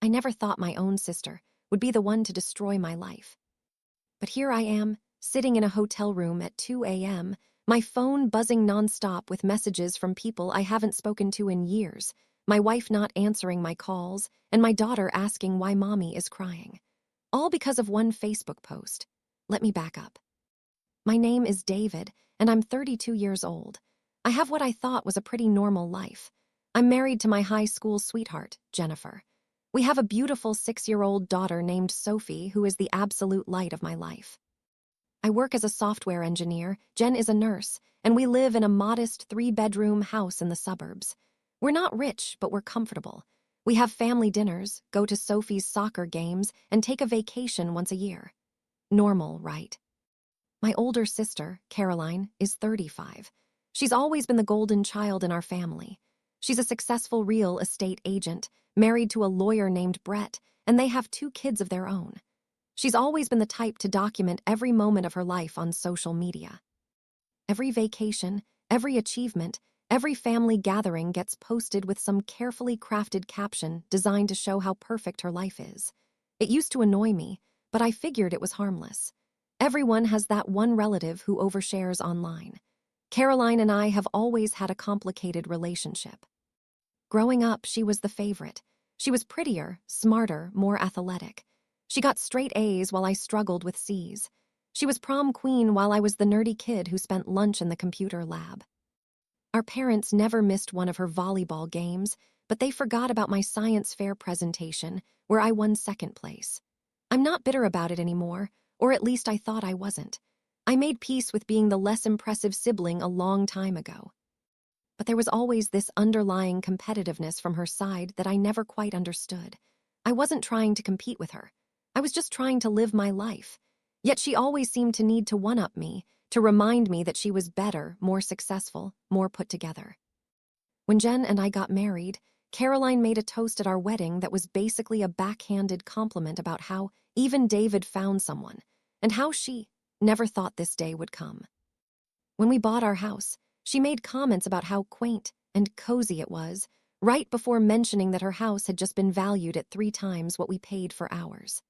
I never thought my own sister would be the one to destroy my life. But here I am, sitting in a hotel room at 2 a.m., my phone buzzing nonstop with messages from people I haven't spoken to in years, my wife not answering my calls, and my daughter asking why mommy is crying. All because of one Facebook post. Let me back up. My name is David, and I'm 32 years old. I have what I thought was a pretty normal life. I'm married to my high school sweetheart, Jennifer. We have a beautiful 6-year-old daughter named Sophie, who is the absolute light of my life. I work as a software engineer, Jen is a nurse, and we live in a modest 3-bedroom house in the suburbs. We're not rich, but we're comfortable. We have family dinners, go to Sophie's soccer games, and take a vacation once a year. Normal, right? My older sister, Caroline, is 35. She's always been the golden child in our family. She's a successful real estate agent, married to a lawyer named Brett, and they have 2 kids of their own. She's always been the type to document every moment of her life on social media. Every vacation, every achievement, every family gathering gets posted with some carefully crafted caption designed to show how perfect her life is. It used to annoy me, but I figured it was harmless. Everyone has that one relative who overshares online. Caroline and I have always had a complicated relationship. Growing up, she was the favorite. She was prettier, smarter, more athletic. She got straight A's while I struggled with C's. She was prom queen while I was the nerdy kid who spent lunch in the computer lab. Our parents never missed one of her volleyball games, but they forgot about my science fair presentation, where I won 2nd place. I'm not bitter about it anymore, or at least I thought I wasn't. I made peace with being the less impressive sibling a long time ago. But there was always this underlying competitiveness from her side that I never quite understood. I wasn't trying to compete with her. I was just trying to live my life. Yet she always seemed to need to one-up me, to remind me that she was better, more successful, more put together. When Jen and I got married, Caroline made a toast at our wedding that was basically a backhanded compliment about how even David found someone, and how she never thought this day would come. When we bought our house, she made comments about how quaint and cozy it was, right before mentioning that her house had just been valued at 3 times what we paid for ours.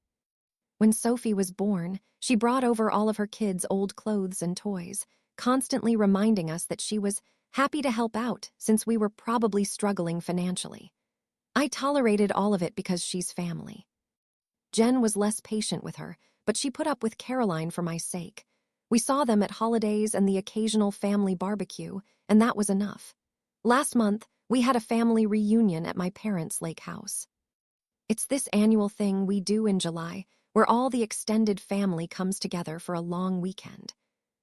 When Sophie was born, she brought over all of her kids' old clothes and toys, constantly reminding us that she was happy to help out since we were probably struggling financially. I tolerated all of it because she's family. Jen was less patient with her, but she put up with Caroline for my sake. We saw them at holidays and the occasional family barbecue, and that was enough. Last month, we had a family reunion at my parents' lake house. It's this annual thing we do in July, where all the extended family comes together for a long weekend.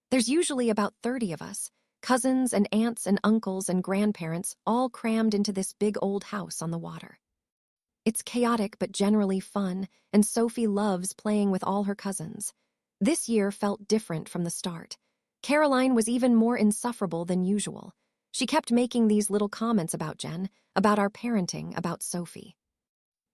There's usually about 30 of us, cousins and aunts and uncles and grandparents, all crammed into this big old house on the water. It's chaotic but generally fun, and Sophie loves playing with all her cousins. This year felt different from the start. Caroline was even more insufferable than usual. She kept making these little comments about Jen, about our parenting, about Sophie.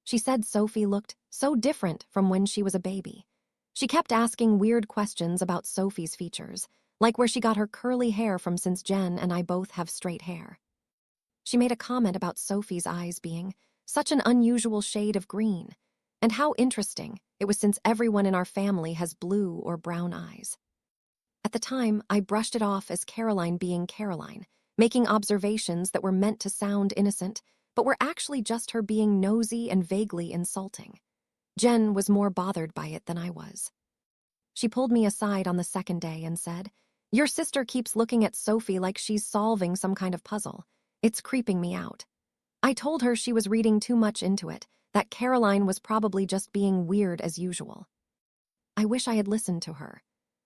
She said Sophie looked so different from when she was a baby. She kept asking weird questions about Sophie's features, like where she got her curly hair from since Jen and I both have straight hair. She made a comment about Sophie's eyes being such an unusual shade of green, and how interesting it was since everyone in our family has blue or brown eyes. At the time, I brushed it off as Caroline being Caroline, making observations that were meant to sound innocent, but were actually just her being nosy and vaguely insulting. Jen was more bothered by it than I was. She pulled me aside on the 2nd day and said, "Your sister keeps looking at Sophie like she's solving some kind of puzzle. It's creeping me out." I told her she was reading too much into it, that Caroline was probably just being weird as usual. I wish I had listened to her.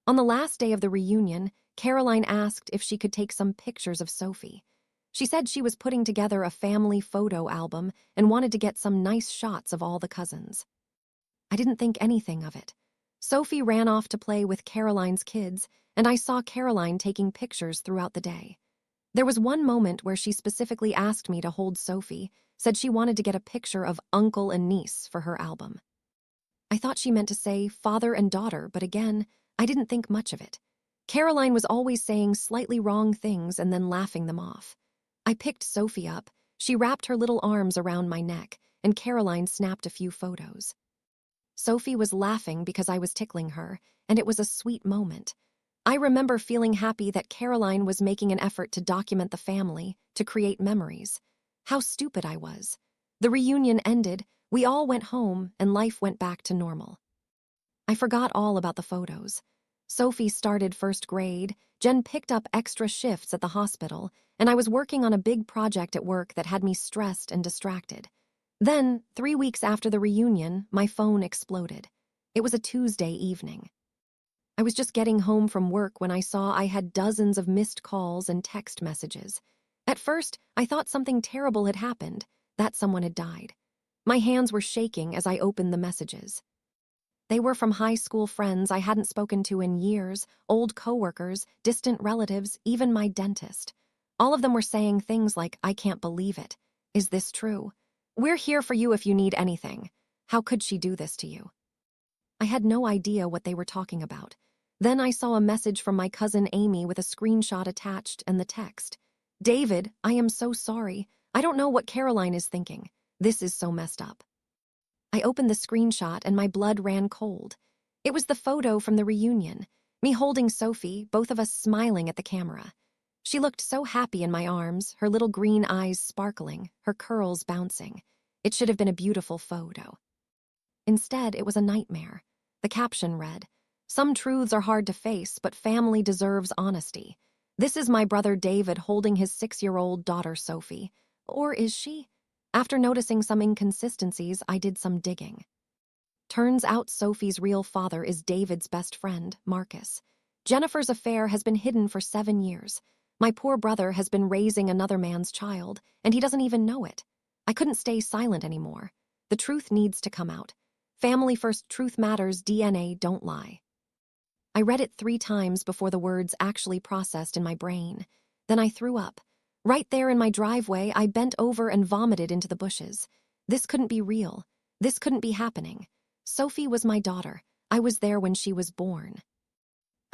On the last day of the reunion, Caroline asked if she could take some pictures of Sophie. She said she was putting together a family photo album and wanted to get some nice shots of all the cousins. I didn't think anything of it. Sophie ran off to play with Caroline's kids, and I saw Caroline taking pictures throughout the day. There was one moment where she specifically asked me to hold Sophie, said she wanted to get a picture of uncle and niece for her album. I thought she meant to say father and daughter, but again, I didn't think much of it. Caroline was always saying slightly wrong things and then laughing them off. I picked Sophie up. She wrapped her little arms around my neck, and Caroline snapped a few photos. Sophie was laughing because I was tickling her, and it was a sweet moment. I remember feeling happy that Caroline was making an effort to document the family, to create memories. How stupid I was. The reunion ended, we all went home, and life went back to normal. I forgot all about the photos. Sophie started first grade, Jen picked up extra shifts at the hospital, and I was working on a big project at work that had me stressed and distracted. Then, 3 weeks after the reunion, my phone exploded. It was a Tuesday evening. I was just getting home from work when I saw I had dozens of missed calls and text messages. At first, I thought something terrible had happened, that someone had died. My hands were shaking as I opened the messages. They were from high school friends I hadn't spoken to in years, old coworkers, distant relatives, even my dentist. All of them were saying things like, "I can't believe it. Is this true? We're here for you if you need anything. How could she do this to you?" I had no idea what they were talking about. Then I saw a message from my cousin Amy with a screenshot attached and the text. "David, I am so sorry. I don't know what Caroline is thinking. This is so messed up." I opened the screenshot and my blood ran cold. It was the photo from the reunion, me holding Sophie, both of us smiling at the camera. She looked so happy in my arms, her little green eyes sparkling, her curls bouncing. It should have been a beautiful photo. Instead, it was a nightmare. The caption read, "Some truths are hard to face, but family deserves honesty. This is my brother David holding his 6-year-old daughter Sophie. Or is she?" After noticing some inconsistencies, I did some digging. Turns out Sophie's real father is David's best friend, Marcus. Jennifer's affair has been hidden for 7 years. My poor brother has been raising another man's child, and he doesn't even know it. I couldn't stay silent anymore. The truth needs to come out. Family first, truth matters, DNA don't lie. I read it 3 times before the words actually processed in my brain. Then I threw up. Right there in my driveway, I bent over and vomited into the bushes. This couldn't be real. This couldn't be happening. Sophie was my daughter. I was there when she was born.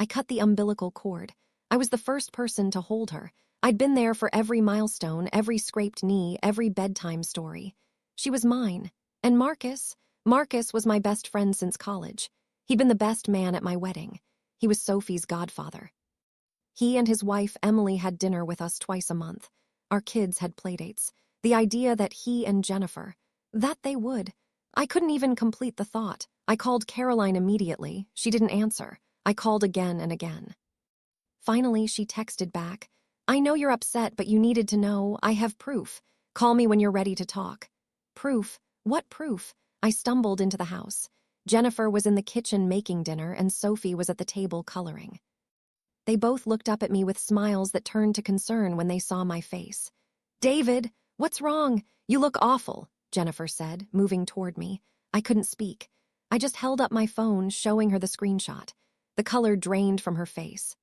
I cut the umbilical cord. I was the first person to hold her. I'd been there for every milestone, every scraped knee, every bedtime story. She was mine. And Marcus was my best friend since college. He'd been the best man at my wedding. He was Sophie's godfather. He and his wife, Emily, had dinner with us twice a month. Our kids had playdates. The idea that he and Jennifer, that they would. I couldn't even complete the thought. I called Caroline immediately. She didn't answer. I called again and again. Finally, she texted back, "I know you're upset, but you needed to know. I have proof. Call me when you're ready to talk." Proof? What proof? I stumbled into the house. Jennifer was in the kitchen making dinner, and Sophie was at the table coloring. They both looked up at me with smiles that turned to concern when they saw my face. "David, what's wrong? You look awful," Jennifer said, moving toward me. I couldn't speak. I just held up my phone, showing her the screenshot. The color drained from her face.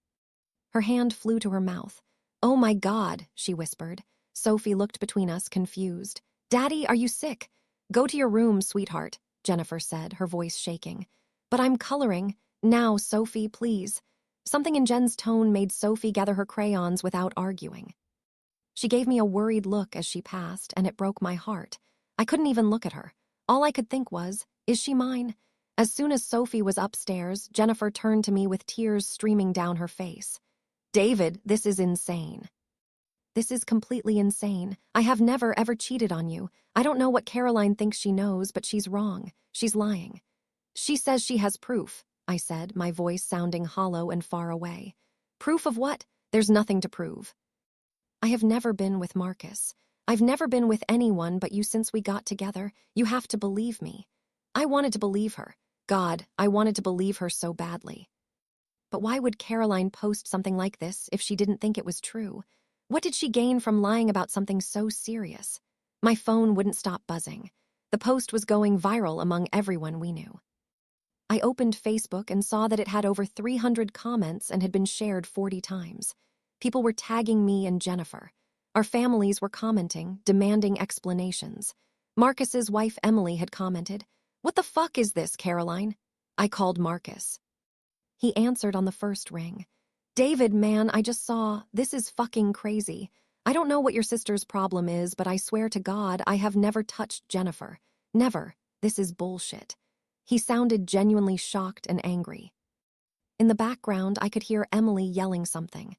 Her hand flew to her mouth. "Oh my God," she whispered. Sophie looked between us, confused. "Daddy, are you sick?" "Go to your room, sweetheart," Jennifer said, her voice shaking. "But I'm coloring. Now, Sophie, please." Something in Jen's tone made Sophie gather her crayons without arguing. She gave me a worried look as she passed, and it broke my heart. I couldn't even look at her. All I could think was, is she mine? As soon as Sophie was upstairs, Jennifer turned to me with tears streaming down her face. "David, this is insane." "This is completely insane. I have never, ever cheated on you. I don't know what Caroline thinks she knows, but she's wrong. She's lying." "She says she has proof," I said, my voice sounding hollow and far away. "Proof of what? There's nothing to prove." "I have never been with Marcus. I've never been with anyone but you since we got together. You have to believe me." I wanted to believe her. God, I wanted to believe her so badly. But why would Caroline post something like this if she didn't think it was true? What did she gain from lying about something so serious? My phone wouldn't stop buzzing. The post was going viral among everyone we knew. I opened Facebook and saw that it had over 300 comments and had been shared 40 times. People were tagging me and Jennifer. Our families were commenting, demanding explanations. Marcus's wife Emily had commented, "What the fuck is this, Caroline?" I called Marcus. He answered on the first ring. "David, man, I just saw, this is fucking crazy. I don't know what your sister's problem is, but I swear to God, I have never touched Jennifer. Never. This is bullshit. He sounded genuinely shocked and angry. In the background, I could hear Emily yelling something.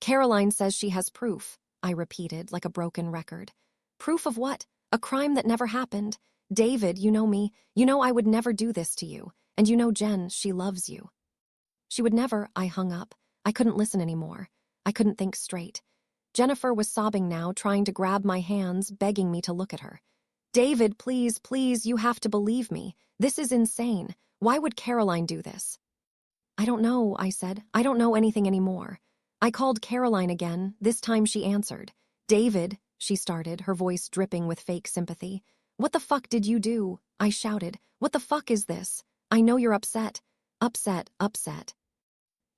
Caroline says she has proof, I repeated like a broken record. Proof of what? A crime that never happened. David, you know me. You know I would never do this to you. And you know Jen, she loves you. She would never. I hung up. I couldn't listen anymore. I couldn't think straight. Jennifer was sobbing now, trying to grab my hands, begging me to look at her. David, please, please, you have to believe me. This is insane. Why would Caroline do this? I don't know, I said. I don't know anything anymore. I called Caroline again. This time she answered. David, she started, her voice dripping with fake sympathy. What the fuck did you do? I shouted. What the fuck is this? I know you're upset. Upset.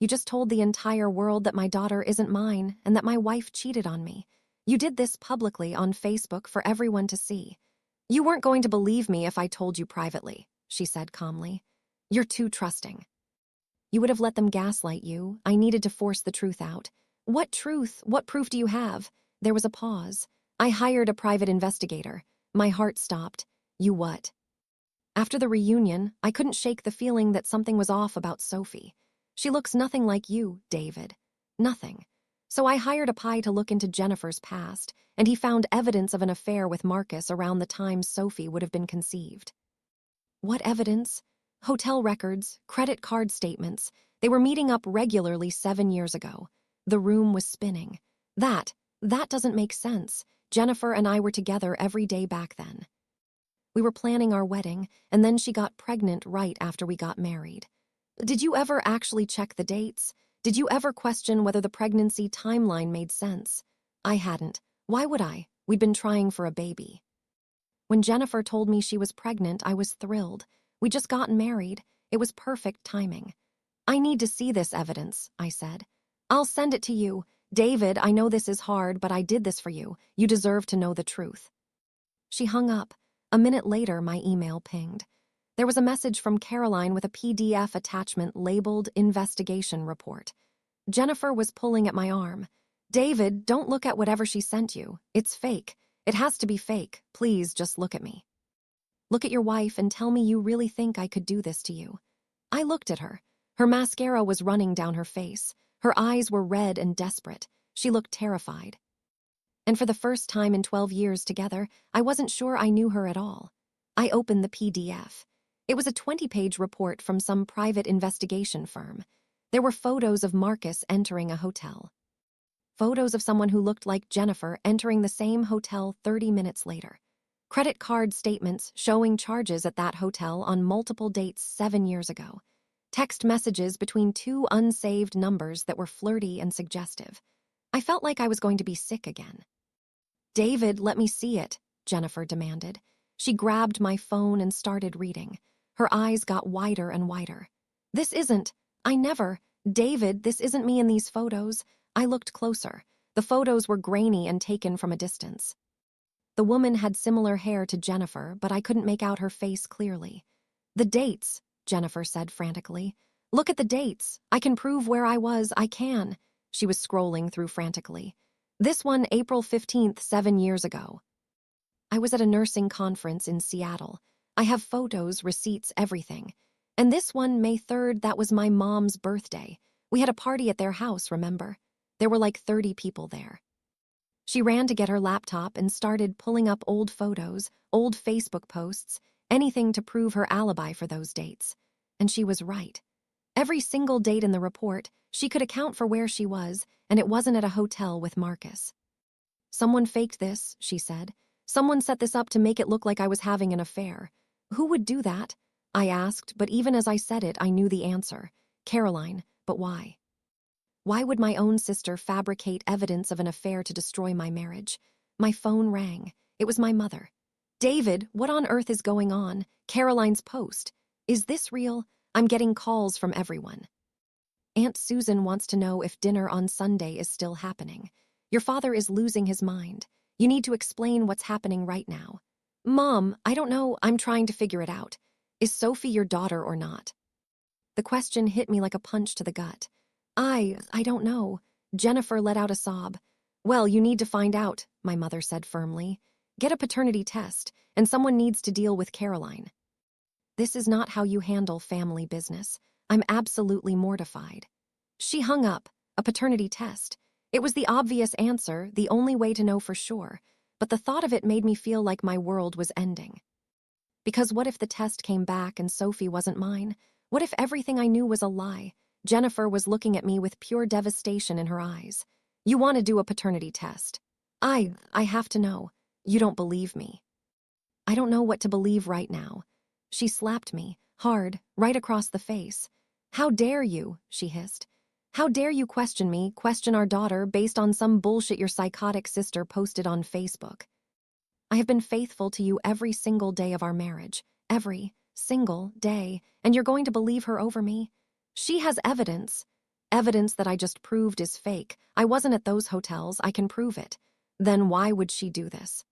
You just told the entire world that my daughter isn't mine and that my wife cheated on me. You did this publicly on Facebook for everyone to see. You weren't going to believe me if I told you privately, she said calmly. You're too trusting. You would have let them gaslight you. I needed to force the truth out. What truth? What proof do you have? There was a pause. I hired a private investigator. My heart stopped. You what? After the reunion, I couldn't shake the feeling that something was off about Sophie. She looks nothing like you, David. Nothing. So I hired a PI to look into Jennifer's past, and he found evidence of an affair with Marcus around the time Sophie would have been conceived. What evidence? Hotel records, credit card statements. They were meeting up regularly 7 years ago. The room was spinning. That doesn't make sense. Jennifer and I were together every day back then. We were planning our wedding, and then she got pregnant right after we got married. Did you ever actually check the dates? Did you ever question whether the pregnancy timeline made sense? I hadn't. Why would I? We'd been trying for a baby. When Jennifer told me she was pregnant, I was thrilled. We'd just gotten married. It was perfect timing. I need to see this evidence, I said. I'll send it to you. David, I know this is hard, but I did this for you. You deserve to know the truth. She hung up. A minute later, my email pinged. There was a message from Caroline with a PDF attachment labeled Investigation Report. Jennifer was pulling at my arm. David, don't look at whatever she sent you. It's fake. It has to be fake. Please just look at me. Look at your wife and tell me you really think I could do this to you. I looked at her. Her mascara was running down her face. Her eyes were red and desperate. She looked terrified. And for the first time in 12 years together, I wasn't sure I knew her at all. I opened the PDF. It was a 20-page report from some private investigation firm. There were photos of Marcus entering a hotel. Photos of someone who looked like Jennifer entering the same hotel 30 minutes later. Credit card statements showing charges at that hotel on multiple dates 7 years ago. Text messages between two unsaved numbers that were flirty and suggestive. I felt like I was going to be sick again. David, let me see it, Jennifer demanded. She grabbed my phone and started reading. Her eyes got wider and wider. This isn't. David, this isn't me in these photos. I looked closer. The photos were grainy and taken from a distance. The woman had similar hair to Jennifer, but I couldn't make out her face clearly. The dates, Jennifer said frantically. Look at the dates. I can prove where I was. I can. She was scrolling through frantically. This one, April 15th, 7 years ago. I was at a nursing conference in Seattle. I have photos, receipts, everything. And this one, May 3rd, that was my mom's birthday. We had a party at their house, remember? There were like 30 people there. She ran to get her laptop and started pulling up old photos, old Facebook posts, anything to prove her alibi for those dates. And she was right. Every single date in the report, she could account for where she was, and it wasn't at a hotel with Marcus. Someone faked this, she said. Someone set this up to make it look like I was having an affair. Who would do that? I asked, but even as I said it, I knew the answer. Caroline, but why? Why would my own sister fabricate evidence of an affair to destroy my marriage? My phone rang. It was my mother. David, what on earth is going on? Caroline's post. Is this real? I'm getting calls from everyone. Aunt Susan wants to know if dinner on Sunday is still happening. Your father is losing his mind. You need to explain what's happening right now. Mom, I don't know. I'm trying to figure it out. Is Sophie your daughter or not? The question hit me like a punch to the gut. I don't know. Jennifer let out a sob. Well, you need to find out, my mother said firmly. Get a paternity test, and someone needs to deal with Caroline. This is not how you handle family business. I'm absolutely mortified. She hung up. A paternity test. It was the obvious answer, the only way to know for sure, but the thought of it made me feel like my world was ending. Because what if the test came back and Sophie wasn't mine? What if everything I knew was a lie? Jennifer was looking at me with pure devastation in her eyes. You want to do a paternity test. I have to know. You don't believe me. I don't know what to believe right now. She slapped me, hard, right across the face. How dare you, she hissed. How dare you question me, question our daughter based on some bullshit your psychotic sister posted on Facebook? I have been faithful to you every single day of our marriage. Every single day. And you're going to believe her over me? She has evidence. Evidence that I just proved is fake. I wasn't at those hotels. I can prove it. Then why would she do this?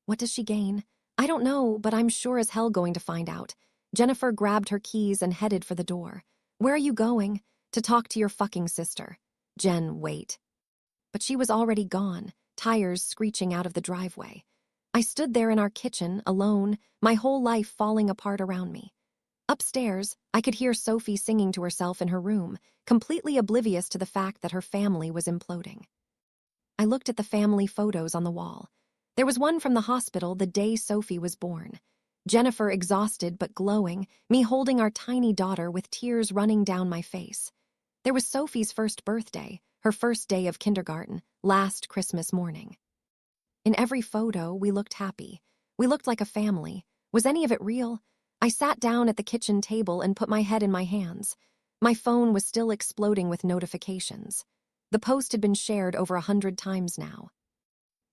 What does she gain? I don't know, but I'm sure as hell going to find out. Jennifer grabbed her keys and headed for the door. Where are you going? To talk to your fucking sister. Jen, wait. But she was already gone, tires screeching out of the driveway. I stood there in our kitchen, alone, my whole life falling apart around me. Upstairs, I could hear Sophie singing to herself in her room, completely oblivious to the fact that her family was imploding. I looked at the family photos on the wall. There was one from the hospital the day Sophie was born. Jennifer exhausted but glowing, me holding our tiny daughter with tears running down my face. There was Sophie's first birthday, her first day of kindergarten, last Christmas morning. In every photo, we looked happy. We looked like a family. Was any of it real? I sat down at the kitchen table and put my head in my hands. My phone was still exploding with notifications. The post had been shared over 100 times now.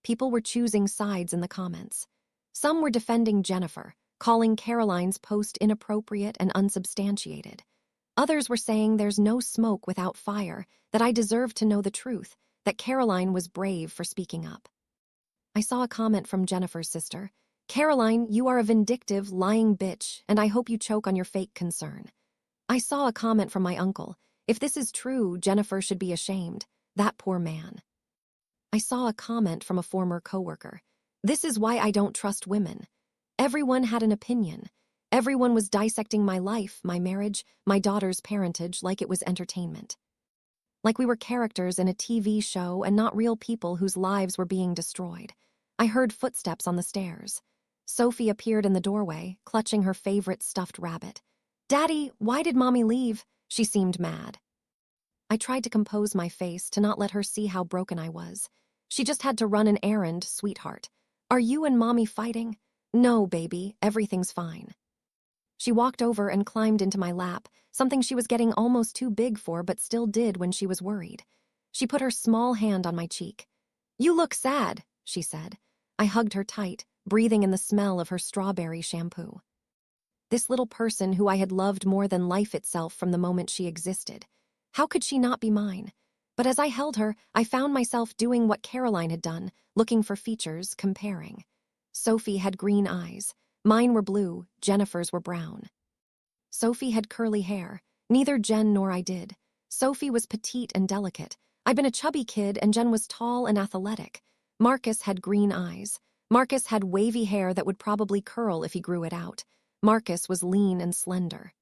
People were choosing sides in the comments. Some were defending Jennifer, calling Caroline's post inappropriate and unsubstantiated. Others were saying there's no smoke without fire, that I deserved to know the truth, that Caroline was brave for speaking up. I saw a comment from Jennifer's sister. Caroline, you are a vindictive, lying bitch, and I hope you choke on your fake concern. I saw a comment from my uncle. If this is true, Jennifer should be ashamed. That poor man. I saw a comment from a former coworker. This is why I don't trust women. Everyone had an opinion. Everyone was dissecting my life, my marriage, my daughter's parentage like it was entertainment. Like we were characters in a TV show and not real people whose lives were being destroyed. I heard footsteps on the stairs. Sophie appeared in the doorway, clutching her favorite stuffed rabbit. Daddy, why did Mommy leave? She seemed mad. I tried to compose my face to not let her see how broken I was. She just had to run an errand, sweetheart. Are you and Mommy fighting? No, baby, everything's fine. She walked over and climbed into my lap, something she was getting almost too big for but still did when she was worried. She put her small hand on my cheek. You look sad, she said. I hugged her tight, breathing in the smell of her strawberry shampoo. This little person who I had loved more than life itself from the moment she existed. How could she not be mine? But as I held her, I found myself doing what Caroline had done, looking for features, comparing. Sophie had green eyes. Mine were blue, Jennifer's were brown. Sophie had curly hair. Neither Jen nor I did. Sophie was petite and delicate. I'd been a chubby kid and Jen was tall and athletic. Marcus had green eyes. Marcus had wavy hair that would probably curl if he grew it out. Marcus was lean and slender.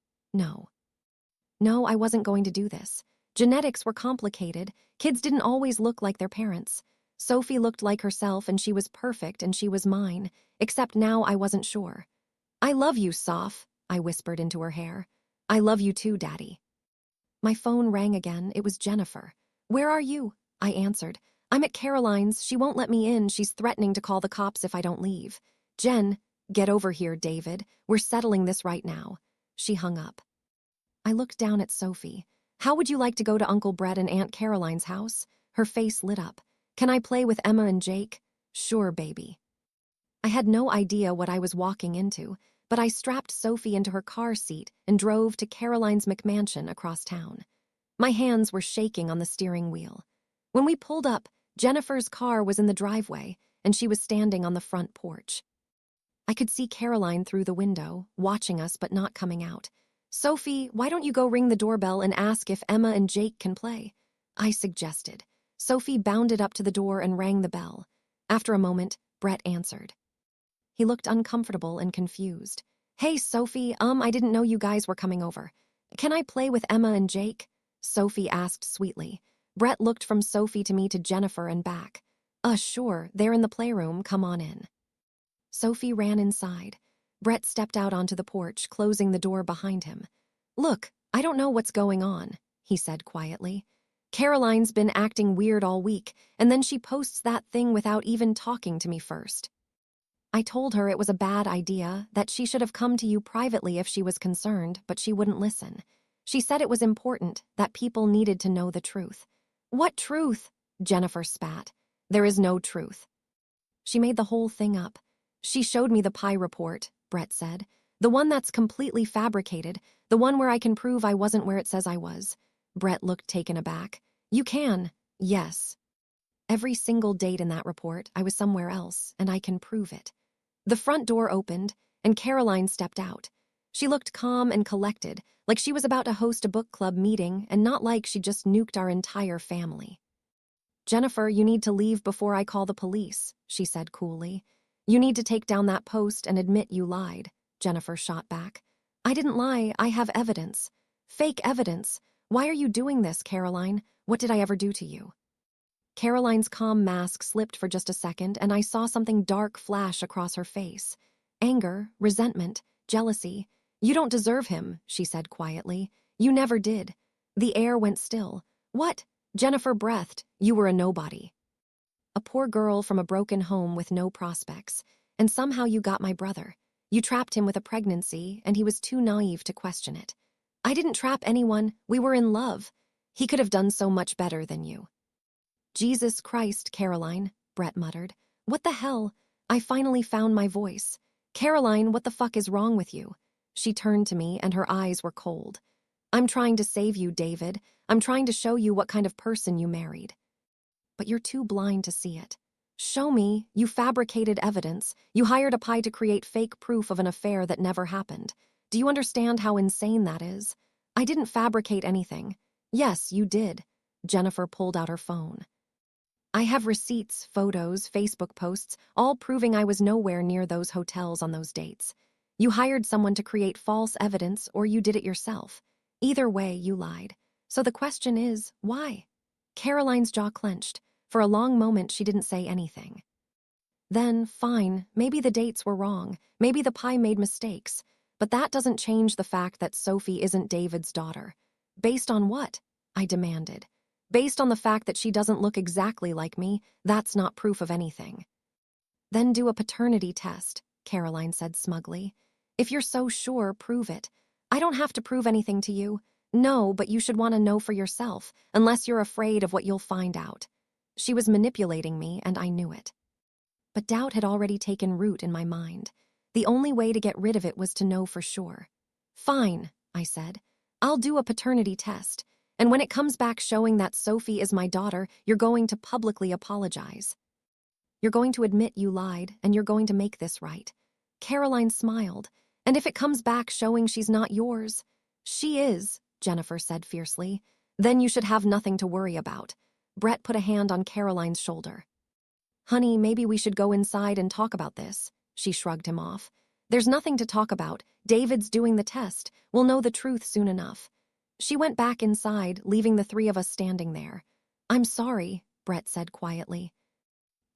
No, I wasn't going to do this. Genetics were complicated. Kids didn't always look like their parents. Sophie looked like herself and she was perfect and she was mine, except now I wasn't sure. I love you, Soph, I whispered into her hair. I love you too, Daddy. My phone rang again. It was Jennifer. Where are you? I answered. I'm at Caroline's. She won't let me in. She's threatening to call the cops if I don't leave. Jen, get over here, David. We're settling this right now. She hung up. I looked down at Sophie. How would you like to go to Uncle Brett and Aunt Caroline's house? Her face lit up. Can I play with Emma and Jake? Sure, baby. I had no idea what I was walking into, but I strapped Sophie into her car seat and drove to Caroline's McMansion across town. My hands were shaking on the steering wheel. When we pulled up, Jennifer's car was in the driveway, and she was standing on the front porch. I could see Caroline through the window, watching us but not coming out. Sophie, why don't you go ring the doorbell and ask if Emma and Jake can play? I suggested. Sophie bounded up to the door and rang the bell. After a moment, Brett answered. He looked uncomfortable and confused. Hey, Sophie, I didn't know you guys were coming over. Can I play with Emma and Jake? Sophie asked sweetly. Brett looked from Sophie to me to Jennifer and back. Sure, they're in the playroom, come on in. Sophie ran inside. Brett stepped out onto the porch, closing the door behind him. Look, I don't know what's going on, he said quietly. Caroline's been acting weird all week, and then she posts that thing without even talking to me first. I told her it was a bad idea, that she should have come to you privately if she was concerned, but she wouldn't listen. She said it was important, that people needed to know the truth. What truth? Jennifer spat. There is no truth. She made the whole thing up. She showed me the pie report, Brett said. The one that's completely fabricated, the one where I can prove I wasn't where it says I was. Brett looked taken aback. You can. Yes. Every single date in that report, I was somewhere else, and I can prove it. The front door opened, and Caroline stepped out. She looked calm and collected, like she was about to host a book club meeting and not like she just nuked our entire family. Jennifer, you need to leave before I call the police, she said coolly. You need to take down that post and admit you lied, Jennifer shot back. I didn't lie, I have evidence. Fake evidence. Why are you doing this, Caroline? What did I ever do to you? Caroline's calm mask slipped for just a second, and I saw something dark flash across her face. Anger, resentment, jealousy. You don't deserve him, she said quietly. You never did. The air went still. What? Jennifer breathed. You were a nobody. A poor girl from a broken home with no prospects. And somehow you got my brother. You trapped him with a pregnancy, and he was too naive to question it. I didn't trap anyone. We were in love. He could have done so much better than you. Jesus Christ, Caroline, Brett muttered. What the hell? I finally found my voice. Caroline, what the fuck is wrong with you? She turned to me, and her eyes were cold. I'm trying to save you, David. I'm trying to show you what kind of person you married. But you're too blind to see it. Show me. You fabricated evidence. You hired a pie to create fake proof of an affair that never happened. Do you understand how insane that is? I didn't fabricate anything. Yes, you did. Jennifer pulled out her phone. I have receipts, photos, Facebook posts, all proving I was nowhere near those hotels on those dates. You hired someone to create false evidence, or you did it yourself. Either way, you lied. So the question is, why? Caroline's jaw clenched. For a long moment, she didn't say anything. Then, fine, maybe the dates were wrong. Maybe the pie made mistakes. But that doesn't change the fact that Sophie isn't David's daughter. Based on what? I demanded. Based on the fact that she doesn't look exactly like me, that's not proof of anything. Then do a paternity test, Caroline said smugly. If you're so sure, prove it. I don't have to prove anything to you. No, but you should want to know for yourself, unless you're afraid of what you'll find out. She was manipulating me, and I knew it. But doubt had already taken root in my mind. The only way to get rid of it was to know for sure. Fine, I said. I'll do a paternity test. And when it comes back showing that Sophie is my daughter, you're going to publicly apologize. You're going to admit you lied, and you're going to make this right. Caroline smiled. And if it comes back showing she's not yours? She is, Jennifer said fiercely. Then you should have nothing to worry about. Brett put a hand on Caroline's shoulder. Honey, maybe we should go inside and talk about this. She shrugged him off. There's nothing to talk about. David's doing the test. We'll know the truth soon enough. She went back inside, leaving the three of us standing there. I'm sorry, Brett said quietly.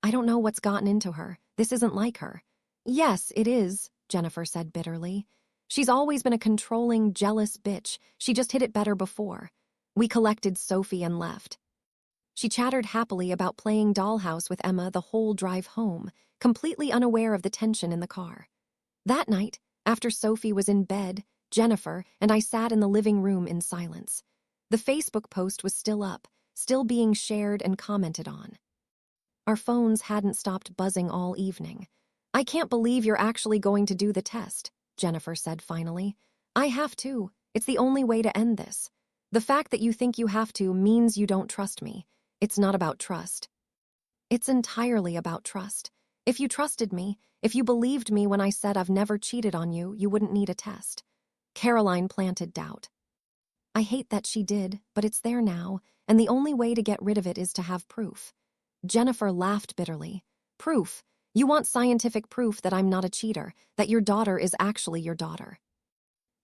I don't know what's gotten into her. This isn't like her. Yes, it is, Jennifer said bitterly. She's always been a controlling, jealous bitch. She just hid it better before. We collected Sophie and left. She chattered happily about playing dollhouse with Emma the whole drive home, completely unaware of the tension in the car. That night, after Sophie was in bed, Jennifer and I sat in the living room in silence. The Facebook post was still up, still being shared and commented on. Our phones hadn't stopped buzzing all evening. I can't believe you're actually going to do the test, Jennifer said finally. I have to. It's the only way to end this. The fact that you think you have to means you don't trust me. It's not about trust. It's entirely about trust. If you trusted me, if you believed me when I said I've never cheated on you, you wouldn't need a test. Caroline planted doubt. I hate that she did, but it's there now, and the only way to get rid of it is to have proof. Jennifer laughed bitterly. Proof? You want scientific proof that I'm not a cheater, that your daughter is actually your daughter.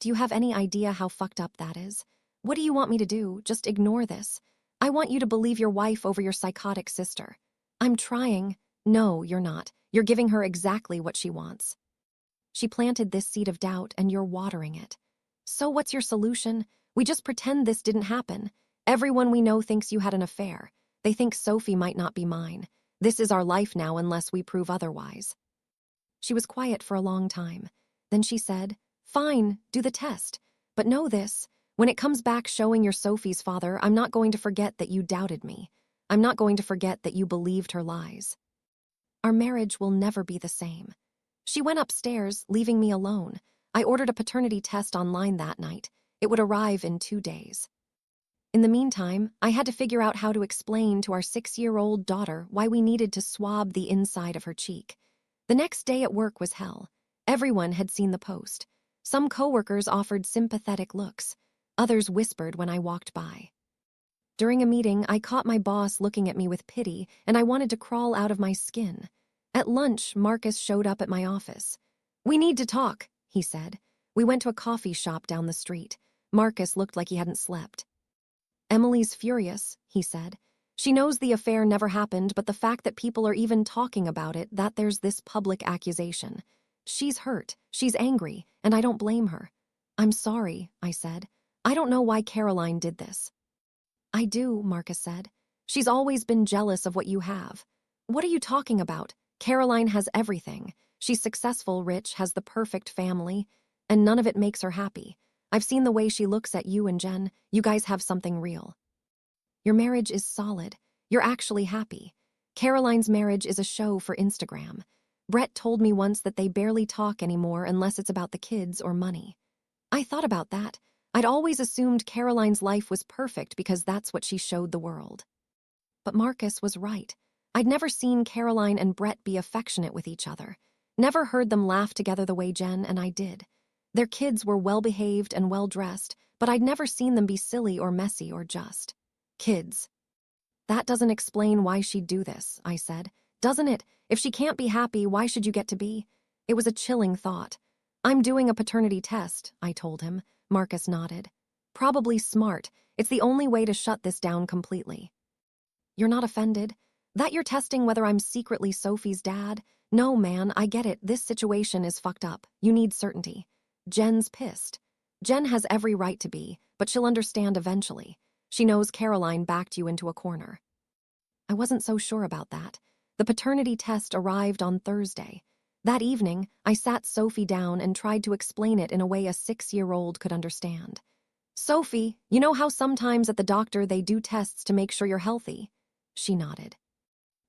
Do you have any idea how fucked up that is? What do you want me to do? Just ignore this. I want you to believe your wife over your psychotic sister. I'm trying. No, you're not. You're giving her exactly what she wants. She planted this seed of doubt and you're watering it. So what's your solution? We just pretend this didn't happen. Everyone we know thinks you had an affair. They think Sophie might not be mine. This is our life now unless we prove otherwise. She was quiet for a long time. Then she said, Fine, do the test. But know this, when it comes back showing you're Sophie's father, I'm not going to forget that you doubted me. I'm not going to forget that you believed her lies. Our marriage will never be the same. She went upstairs, leaving me alone. I ordered a paternity test online that night. It would arrive in 2 days. In the meantime, I had to figure out how to explain to our 6-year-old daughter why we needed to swab the inside of her cheek. The next day at work was hell. Everyone had seen the post. Some coworkers offered sympathetic looks. Others whispered when I walked by. During a meeting, I caught my boss looking at me with pity, and I wanted to crawl out of my skin. At lunch, Marcus showed up at my office. We need to talk, he said. We went to a coffee shop down the street. Marcus looked like he hadn't slept. Emily's furious, he said. She knows the affair never happened, but the fact that people are even talking about it, that there's this public accusation. She's hurt, she's angry, and I don't blame her. I'm sorry, I said. I don't know why Caroline did this. I do, Marcus said. She's always been jealous of what you have. What are you talking about? Caroline has everything. She's successful, rich, has the perfect family, and none of it makes her happy. I've seen the way she looks at you and Jen. You guys have something real. Your marriage is solid. You're actually happy. Caroline's marriage is a show for Instagram. Brett told me once that they barely talk anymore unless it's about the kids or money. I thought about that. I'd always assumed Caroline's life was perfect because that's what she showed the world. But Marcus was right. I'd never seen Caroline and Brett be affectionate with each other. Never heard them laugh together the way Jen and I did. Their kids were well-behaved and well-dressed, but I'd never seen them be silly or messy or just kids. That doesn't explain why she'd do this, I said. Doesn't it? If she can't be happy, why should you get to be? It was a chilling thought. I'm doing a paternity test, I told him. Marcus nodded. Probably smart. It's the only way to shut this down completely. You're not offended? That you're testing whether I'm secretly Sophie's dad? No, man, I get it. This situation is fucked up. You need certainty. Jen's pissed. Jen has every right to be, but she'll understand eventually. She knows Caroline backed you into a corner. I wasn't so sure about that. The paternity test arrived on Thursday. That evening, I sat Sophie down and tried to explain it in a way a 6-year-old could understand. Sophie, you know how sometimes at the doctor they do tests to make sure you're healthy? She nodded.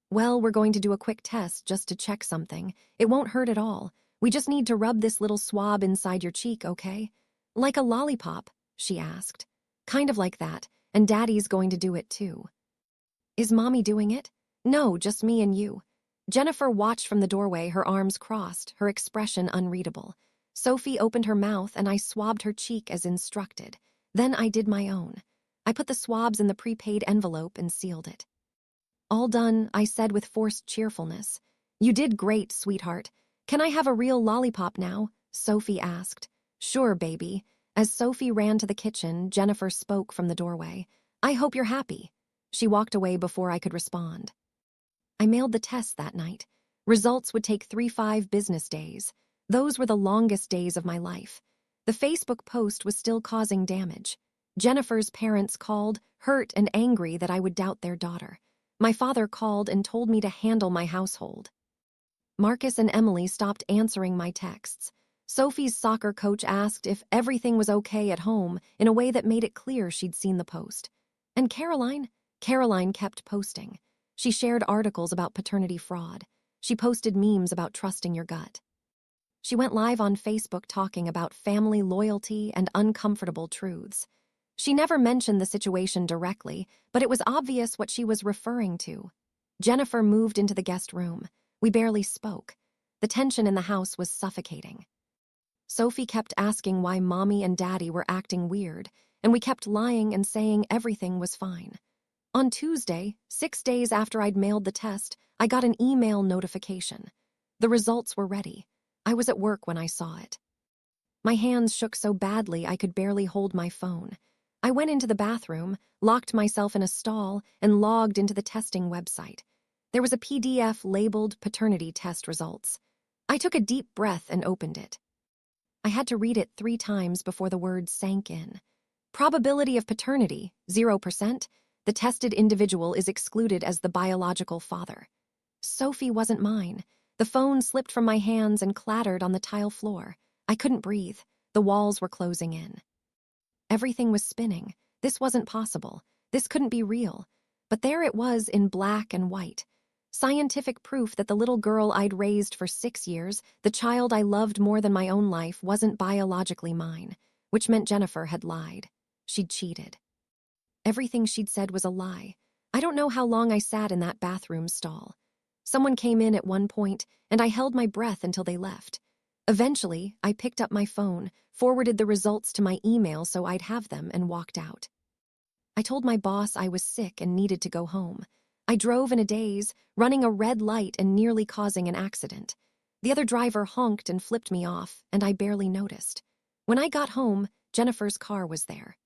Well, we're going to do a quick test just to check something. It won't hurt at all. We just need to rub this little swab inside your cheek, okay? Like a lollipop, she asked. Kind of like that, and Daddy's going to do it too. Is Mommy doing it? No, just me and you. Jennifer watched from the doorway, her arms crossed, her expression unreadable. Sophie opened her mouth and I swabbed her cheek as instructed. Then I did my own. I put the swabs in the prepaid envelope and sealed it. All done, I said with forced cheerfulness. You did great, sweetheart. Can I have a real lollipop now? Sophie asked. Sure, baby. As Sophie ran to the kitchen, Jennifer spoke from the doorway. I hope you're happy. She walked away before I could respond. I mailed the test that night. Results would take 3-5 business days. Those were the longest days of my life. The Facebook post was still causing damage. Jennifer's parents called, hurt and angry that I would doubt their daughter. My father called and told me to handle my household. Marcus and Emily stopped answering my texts. Sophie's soccer coach asked if everything was okay at home in a way that made it clear she'd seen the post. And Caroline? Caroline kept posting. She shared articles about paternity fraud. She posted memes about trusting your gut. She went live on Facebook talking about family loyalty and uncomfortable truths. She never mentioned the situation directly, but it was obvious what she was referring to. Jennifer moved into the guest room. We barely spoke. The tension in the house was suffocating. Sophie kept asking why Mommy and Daddy were acting weird, and we kept lying and saying everything was fine. On Tuesday, 6 days after I'd mailed the test, I got an email notification. The results were ready. I was at work when I saw it. My hands shook so badly I could barely hold my phone. I went into the bathroom, locked myself in a stall, and logged into the testing website. There was a PDF labeled paternity test results. I took a deep breath and opened it. I had to read it 3 times before the words sank in. Probability of paternity, 0%. The tested individual is excluded as the biological father. Sophie wasn't mine. The phone slipped from my hands and clattered on the tile floor. I couldn't breathe. The walls were closing in. Everything was spinning. This wasn't possible. This couldn't be real. But there it was in black and white. Scientific proof that the little girl I'd raised for 6 years, the child I loved more than my own life, wasn't biologically mine, which meant Jennifer had lied. She'd cheated. Everything she'd said was a lie. I don't know how long I sat in that bathroom stall. Someone came in at one point, and I held my breath until they left. Eventually, I picked up my phone, forwarded the results to my email so I'd have them, and walked out. I told my boss I was sick and needed to go home. I drove in a daze, running a red light and nearly causing an accident. The other driver honked and flipped me off, and I barely noticed. When I got home, Jennifer's car was there.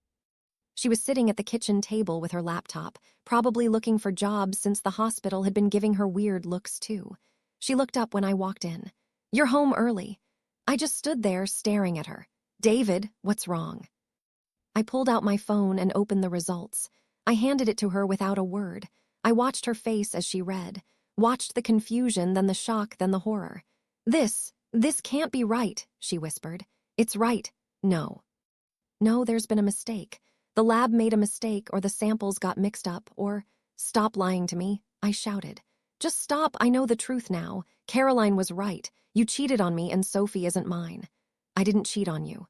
She was sitting at the kitchen table with her laptop, probably looking for jobs since the hospital had been giving her weird looks too. She looked up when I walked in. "You're home early." I just stood there staring at her. "David, what's wrong?" I pulled out my phone and opened the results. I handed it to her without a word. I watched her face as she read, watched the confusion, then the shock, then the horror. This can't be right," she whispered. "It's right. No. No, there's been a mistake. The lab made a mistake, or the samples got mixed up, or—" "Stop lying to me," I shouted. "Just stop. I know the truth now. Caroline was right. You cheated on me and Sophie isn't mine." "I didn't cheat on you."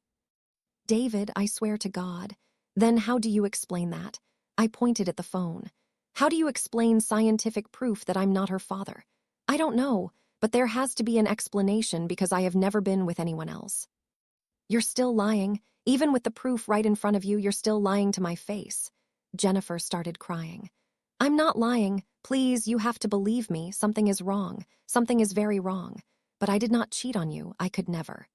"David, I swear to God." "Then how do you explain that?" I pointed at the phone. "How do you explain scientific proof that I'm not her father?" "I don't know, but there has to be an explanation because I have never been with anyone else." "You're still lying. Even with the proof right in front of you, you're still lying to my face." Jennifer started crying. "I'm not lying. Please, you have to believe me. Something is wrong. Something is very wrong. But I did not cheat on you. I could never."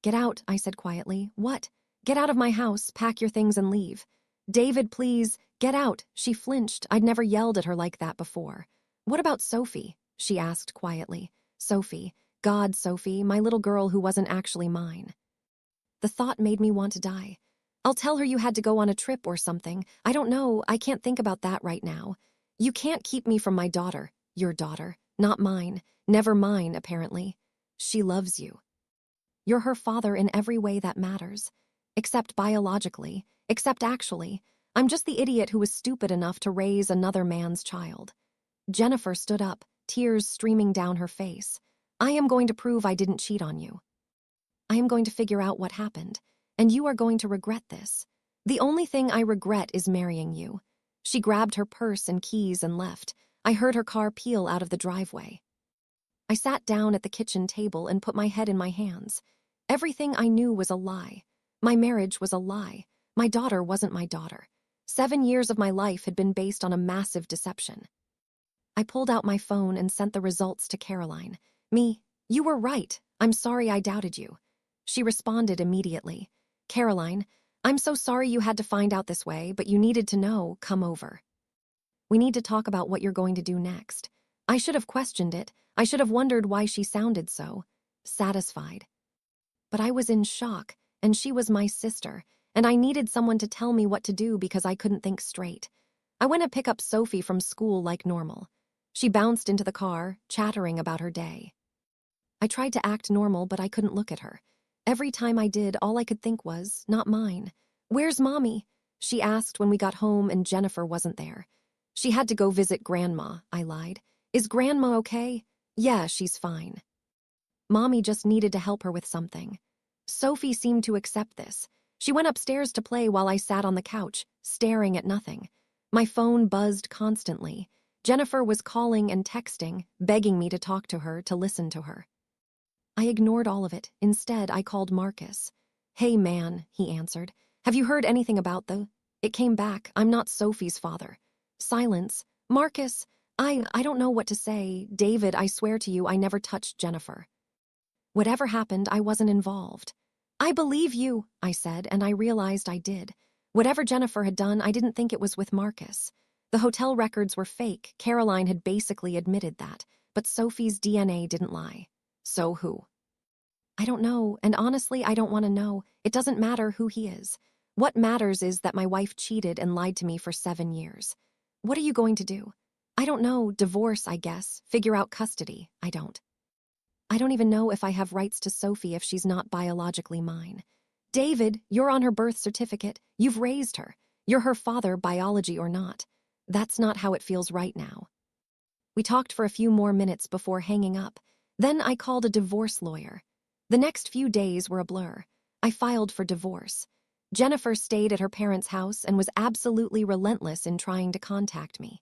"Get out," I said quietly. "What?" "Get out of my house, pack your things and leave." "David, please, get out." She flinched. I'd never yelled at her like that before. "What about Sophie?" she asked quietly. "Sophie. God, Sophie, my little girl who wasn't actually mine." The thought made me want to die. "I'll tell her you had to go on a trip or something. I don't know. I can't think about that right now. You can't keep me from my daughter. Your daughter. Not mine. Never mine, apparently. She loves you. You're her father in every way that matters. Except biologically. Except actually. I'm just the idiot who was stupid enough to raise another man's child." Jennifer stood up, tears streaming down her face. "I am going to prove I didn't cheat on you. I am going to figure out what happened, and you are going to regret this. The only thing I regret is marrying you." She grabbed her purse and keys and left. I heard her car peel out of the driveway. I sat down at the kitchen table and put my head in my hands. Everything I knew was a lie. My marriage was a lie. My daughter wasn't my daughter. 7 years of my life had been based on a massive deception. I pulled out my phone and sent the results to Caroline. "You were right. I'm sorry I doubted you." She responded immediately. "Caroline, I'm so sorry you had to find out this way, but you needed to know. Come over. We need to talk about what you're going to do next." I should have questioned it. I should have wondered why she sounded so satisfied. But I was in shock, and she was my sister, and I needed someone to tell me what to do because I couldn't think straight. I went to pick up Sophie from school like normal. She bounced into the car, chattering about her day. I tried to act normal, but I couldn't look at her. Every time I did, all I could think was, not mine. "Where's Mommy?" she asked when we got home and Jennifer wasn't there. "She had to go visit Grandma," I lied. "Is Grandma okay?" "Yeah, she's fine. Mommy just needed to help her with something." Sophie seemed to accept this. She went upstairs to play while I sat on the couch, staring at nothing. My phone buzzed constantly. Jennifer was calling and texting, begging me to talk to her, to listen to her. I ignored all of it. Instead, I called Marcus. "Hey, man," he answered. "Have you heard anything about the—" It came back. "I'm not Sophie's father." Silence. Marcus, I don't know what to say. David, I swear to you, I never touched Jennifer. Whatever happened, I wasn't involved. I believe you, I said, and I realized I did. Whatever Jennifer had done, I didn't think it was with Marcus. The hotel records were fake. Caroline had basically admitted that, but Sophie's DNA didn't lie. So who? I don't know, and honestly, I don't want to know. It doesn't matter who he is. What matters is that my wife cheated and lied to me for 7 years. What are you going to do? I don't know. Divorce, I guess. Figure out custody. I don't even know if I have rights to Sophie if she's not biologically mine. David, you're on her birth certificate. You've raised her. You're her father, biology or not. That's not how it feels right now. We talked for a few more minutes before hanging up. Then I called a divorce lawyer. The next few days were a blur. I filed for divorce. Jennifer stayed at her parents' house and was absolutely relentless in trying to contact me.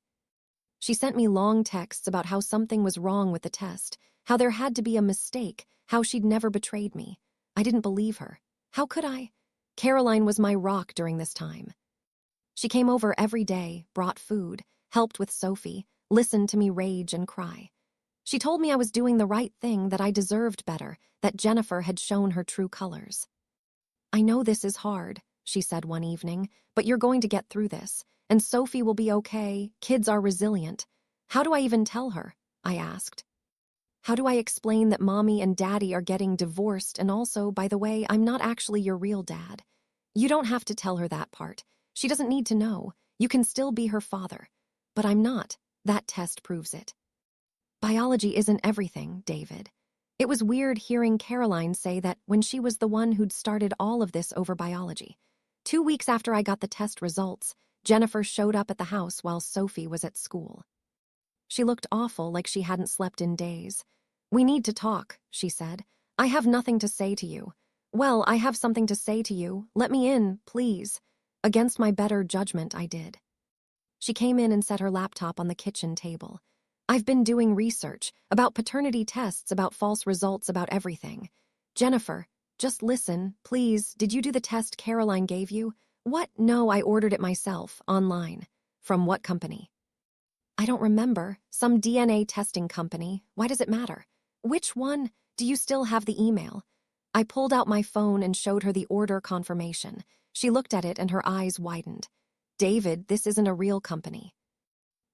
She sent me long texts about how something was wrong with the test, how there had to be a mistake, how she'd never betrayed me. I didn't believe her. How could I? Caroline was my rock during this time. She came over every day, brought food, helped with Sophie, listened to me rage and cry. She told me I was doing the right thing, that I deserved better, that Jennifer had shown her true colors. I know this is hard, she said one evening, but you're going to get through this, and Sophie will be okay. Kids are resilient. How do I even tell her? I asked. How do I explain that Mommy and Daddy are getting divorced, and also, by the way, I'm not actually your real dad? You don't have to tell her that part. She doesn't need to know. You can still be her father. But I'm not. That test proves it. Biology isn't everything, David. It was weird hearing Caroline say that when she was the one who'd started all of this over biology. 2 weeks after I got the test results, Jennifer showed up at the house while Sophie was at school. She looked awful, like she hadn't slept in days. We need to talk, she said. I have nothing to say to you. Well, I have something to say to you. Let me in, please. Against my better judgment, I did. She came in and set her laptop on the kitchen table. I've been doing research about paternity tests, about false results, about everything. Jennifer, just listen, please. Did you do the test Caroline gave you? What? No, I ordered it myself, online. From what company? I don't remember. Some DNA testing company. Why does it matter? Which one? Do you still have the email? I pulled out my phone and showed her the order confirmation. She looked at it and her eyes widened. David, this isn't a real company.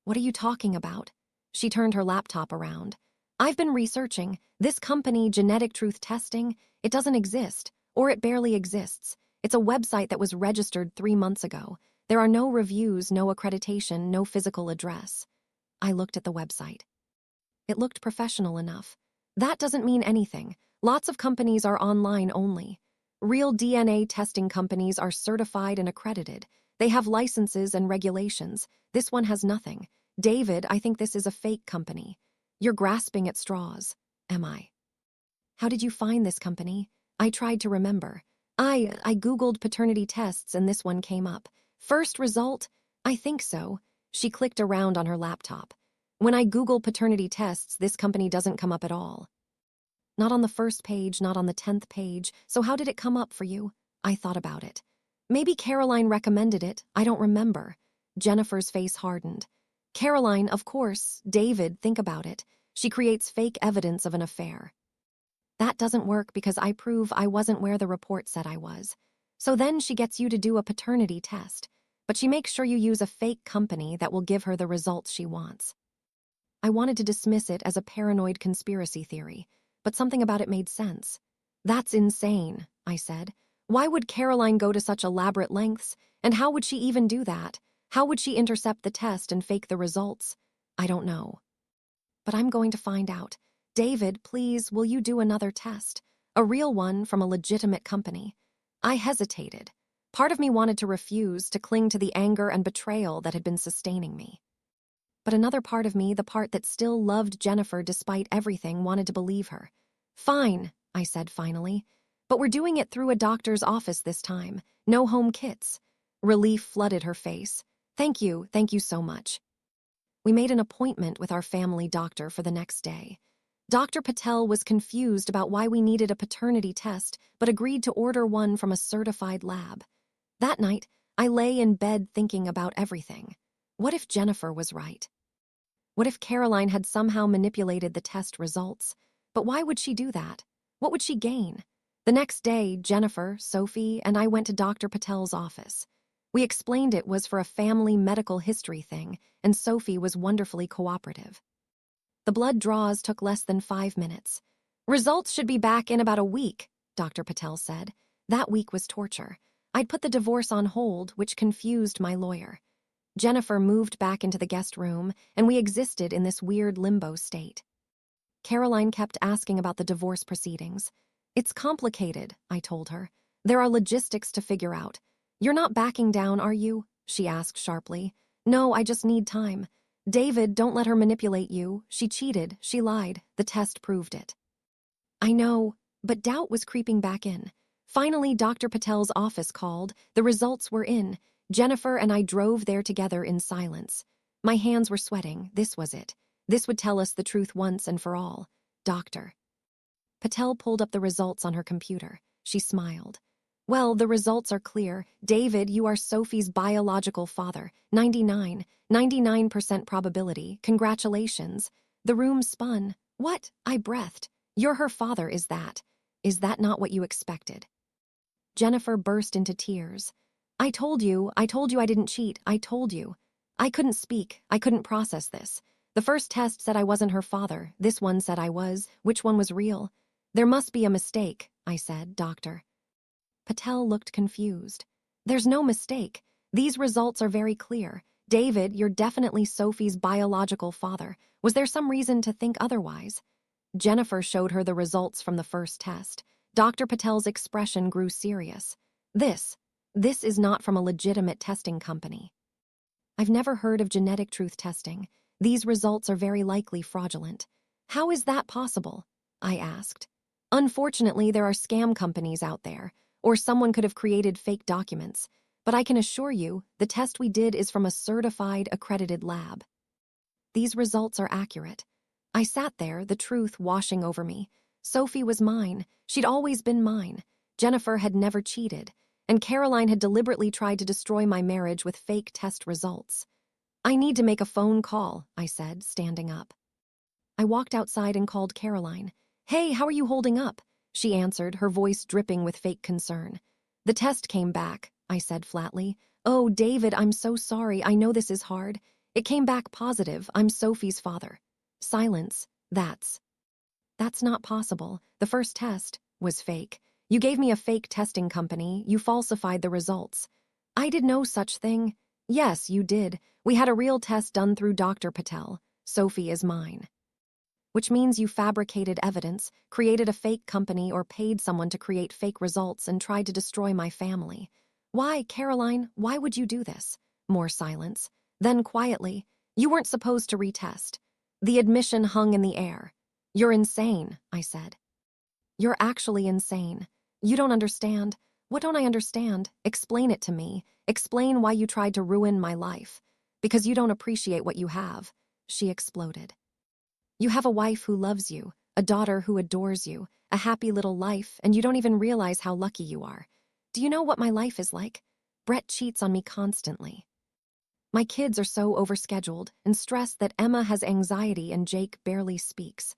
What are you talking about? She turned her laptop around. I've been researching. This company, Genetic Truth Testing, it doesn't exist, or it barely exists. It's a website that was registered 3 months ago. There are no reviews, no accreditation, no physical address. I looked at the website. It looked professional enough. That doesn't mean anything. Lots of companies are online only. Real DNA testing companies are certified and accredited. They have licenses and regulations. This one has nothing. David, I think this is a fake company. You're grasping at straws. Am I? How did you find this company? I tried to remember. I Googled paternity tests and this one came up. First result? I think so. She clicked around on her laptop. When I Google paternity tests, this company doesn't come up at all. Not on the first page, not on the 10th page. So how did it come up for you? I thought about it. Maybe Caroline recommended it. I don't remember. Jennifer's face hardened. Caroline, of course. David, think about it. She creates fake evidence of an affair. That doesn't work because I prove I wasn't where the report said I was. So then she gets you to do a paternity test, but she makes sure you use a fake company that will give her the results she wants. I wanted to dismiss it as a paranoid conspiracy theory, but something about it made sense. That's insane, I said. Why would Caroline go to such elaborate lengths, and how would she even do that? How would she intercept the test and fake the results? I don't know. But I'm going to find out. David, please, will you do another test? A real one from a legitimate company. I hesitated. Part of me wanted to refuse, to cling to the anger and betrayal that had been sustaining me. But another part of me, the part that still loved Jennifer despite everything, wanted to believe her. Fine, I said finally. But we're doing it through a doctor's office this time. No home kits. Relief flooded her face. Thank you so much. We made an appointment with our family doctor for the next day. Dr. Patel was confused about why we needed a paternity test, but agreed to order one from a certified lab. That night, I lay in bed thinking about everything. What if Jennifer was right? What if Caroline had somehow manipulated the test results? But why would she do that? What would she gain? The next day, Jennifer, Sophie, and I went to Dr. Patel's office. We explained it was for a family medical history thing, and Sophie was wonderfully cooperative. The blood draws took less than 5 minutes. Results should be back in about a week, Dr. Patel said. That week was torture. I'd put the divorce on hold, which confused my lawyer. Jennifer moved back into the guest room, and we existed in this weird limbo state. Caroline kept asking about the divorce proceedings. It's complicated, I told her. There are logistics to figure out. You're not backing down, are you? She asked sharply. No, I just need time. David, don't let her manipulate you. She cheated, she lied. The test proved it. I know, but doubt was creeping back in. Finally, Dr. Patel's office called. The results were in. Jennifer and I drove there together in silence. My hands were sweating. This was it. This would tell us the truth once and for all. Doctor. Patel pulled up the results on her computer. She smiled. Well, the results are clear. David, you are Sophie's biological father. 99% probability. Congratulations. The room spun. What? I breathed. You're her father, is that? Is that not what you expected? Jennifer burst into tears. I told you I didn't cheat. I told you. I couldn't speak. I couldn't process this. The first test said I wasn't her father. This one said I was. Which one was real? There must be a mistake, I said, Doctor. Patel looked confused. There's no mistake. These results are very clear. David, you're definitely Sophie's biological father. Was there some reason to think otherwise? Jennifer showed her the results from the first test. Dr. Patel's expression grew serious. This is not from a legitimate testing company. I've never heard of genetic truth testing. These results are very likely fraudulent. How is that possible? I asked. Unfortunately, there are scam companies out there, or someone could have created fake documents. But I can assure you, the test we did is from a certified, accredited lab. These results are accurate. I sat there, the truth washing over me. Sophie was mine. She'd always been mine. Jennifer had never cheated, and Caroline had deliberately tried to destroy my marriage with fake test results. I need to make a phone call, I said, standing up. I walked outside and called Caroline. Hey, how are you holding up? She answered, her voice dripping with fake concern. The test came back, I said flatly. Oh, David, I'm so sorry. I know this is hard. It came back positive. I'm Sophie's father. Silence. That's not possible. The first test was fake. You gave me a fake testing company. You falsified the results. I did no such thing. Yes, you did. We had a real test done through Dr. Patel. Sophie is mine. Which means you fabricated evidence, created a fake company, or paid someone to create fake results and tried to destroy my family. Why, Caroline, why would you do this? More silence. Then quietly, you weren't supposed to retest. The admission hung in the air. You're insane, I said. You're actually insane. You don't understand. What don't I understand? Explain it to me. Explain why you tried to ruin my life. Because you don't appreciate what you have. She exploded. You have a wife who loves you, a daughter who adores you, a happy little life, and you don't even realize how lucky you are. Do you know what my life is like? Brett cheats on me constantly. My kids are so overscheduled and stressed that Emma has anxiety and Jake barely speaks.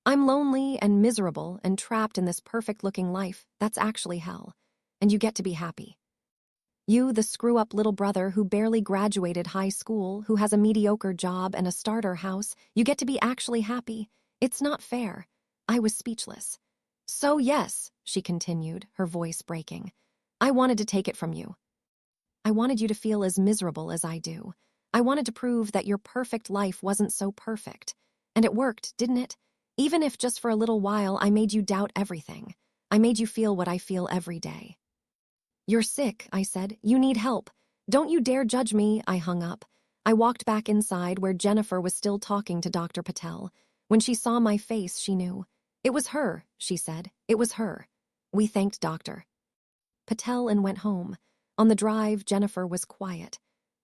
I'm lonely and miserable and trapped in this perfect-looking life that's actually hell, and you get to be happy. You, the screw-up little brother who barely graduated high school, who has a mediocre job and a starter house, you get to be actually happy. It's not fair. I was speechless. So yes, she continued, her voice breaking. I wanted to take it from you. I wanted you to feel as miserable as I do. I wanted to prove that your perfect life wasn't so perfect. And it worked, didn't it? Even if just for a little while I made you doubt everything. I made you feel what I feel every day. You're sick, I said. You need help. Don't you dare judge me, I hung up. I walked back inside where Jennifer was still talking to Dr. Patel. When she saw my face, she knew. It was her, she said. It was her. We thanked Dr. Patel and went home. On the drive, Jennifer was quiet.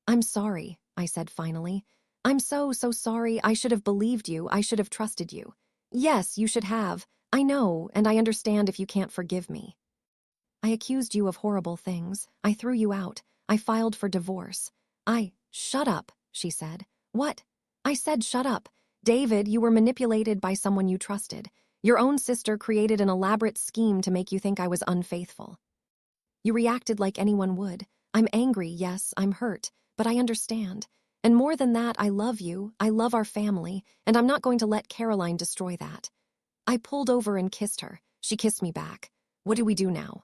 I'm sorry, I said finally. I'm so sorry. I should have believed you. I should have trusted you. Yes, you should have. I know, and I understand if you can't forgive me. I accused you of horrible things. I threw you out. I filed for divorce. Shut up, she said. What? I said shut up. David, you were manipulated by someone you trusted. Your own sister created an elaborate scheme to make you think I was unfaithful. You reacted like anyone would. I'm angry, yes, I'm hurt, but I understand. And more than that, I love you, I love our family, and I'm not going to let Caroline destroy that. I pulled over and kissed her. She kissed me back. What do we do now?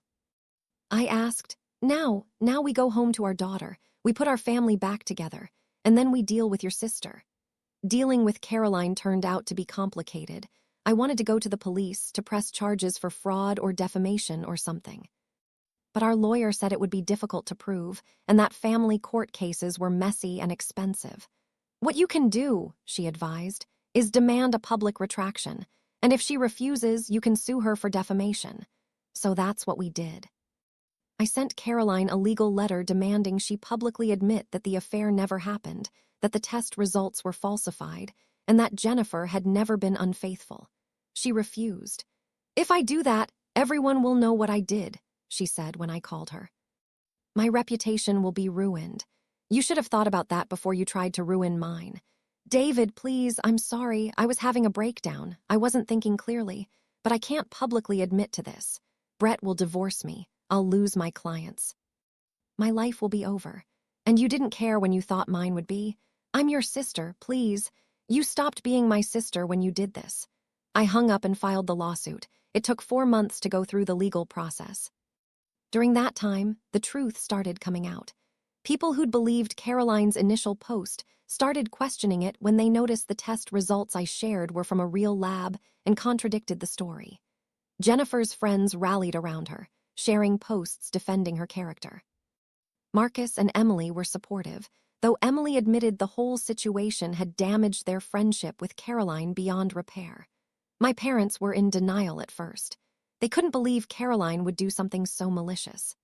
I asked. Now we go home to our daughter. We put our family back together, and then we deal with your sister. Dealing with Caroline turned out to be complicated. I wanted to go to the police to press charges for fraud or defamation or something. But our lawyer said it would be difficult to prove, and that family court cases were messy and expensive. What you can do, she advised, is demand a public retraction, and if she refuses, you can sue her for defamation. So that's what we did. I sent Caroline a legal letter demanding she publicly admit that the affair never happened, that the test results were falsified, and that Jennifer had never been unfaithful. She refused. If I do that, everyone will know what I did, she said when I called her. My reputation will be ruined. You should have thought about that before you tried to ruin mine. David, please, I'm sorry. I was having a breakdown. I wasn't thinking clearly, but I can't publicly admit to this. Brett will divorce me. I'll lose my clients. My life will be over. And you didn't care when you thought mine would be. I'm your sister, please. You stopped being my sister when you did this. I hung up and filed the lawsuit. It took 4 months to go through the legal process. During that time, the truth started coming out. People who'd believed Caroline's initial post started questioning it when they noticed the test results I shared were from a real lab and contradicted the story. Jennifer's friends rallied around her, sharing posts defending her character. Marcus and Emily were supportive, though Emily admitted the whole situation had damaged their friendship with Caroline beyond repair. My parents were in denial at first. They couldn't believe Caroline would do something so malicious.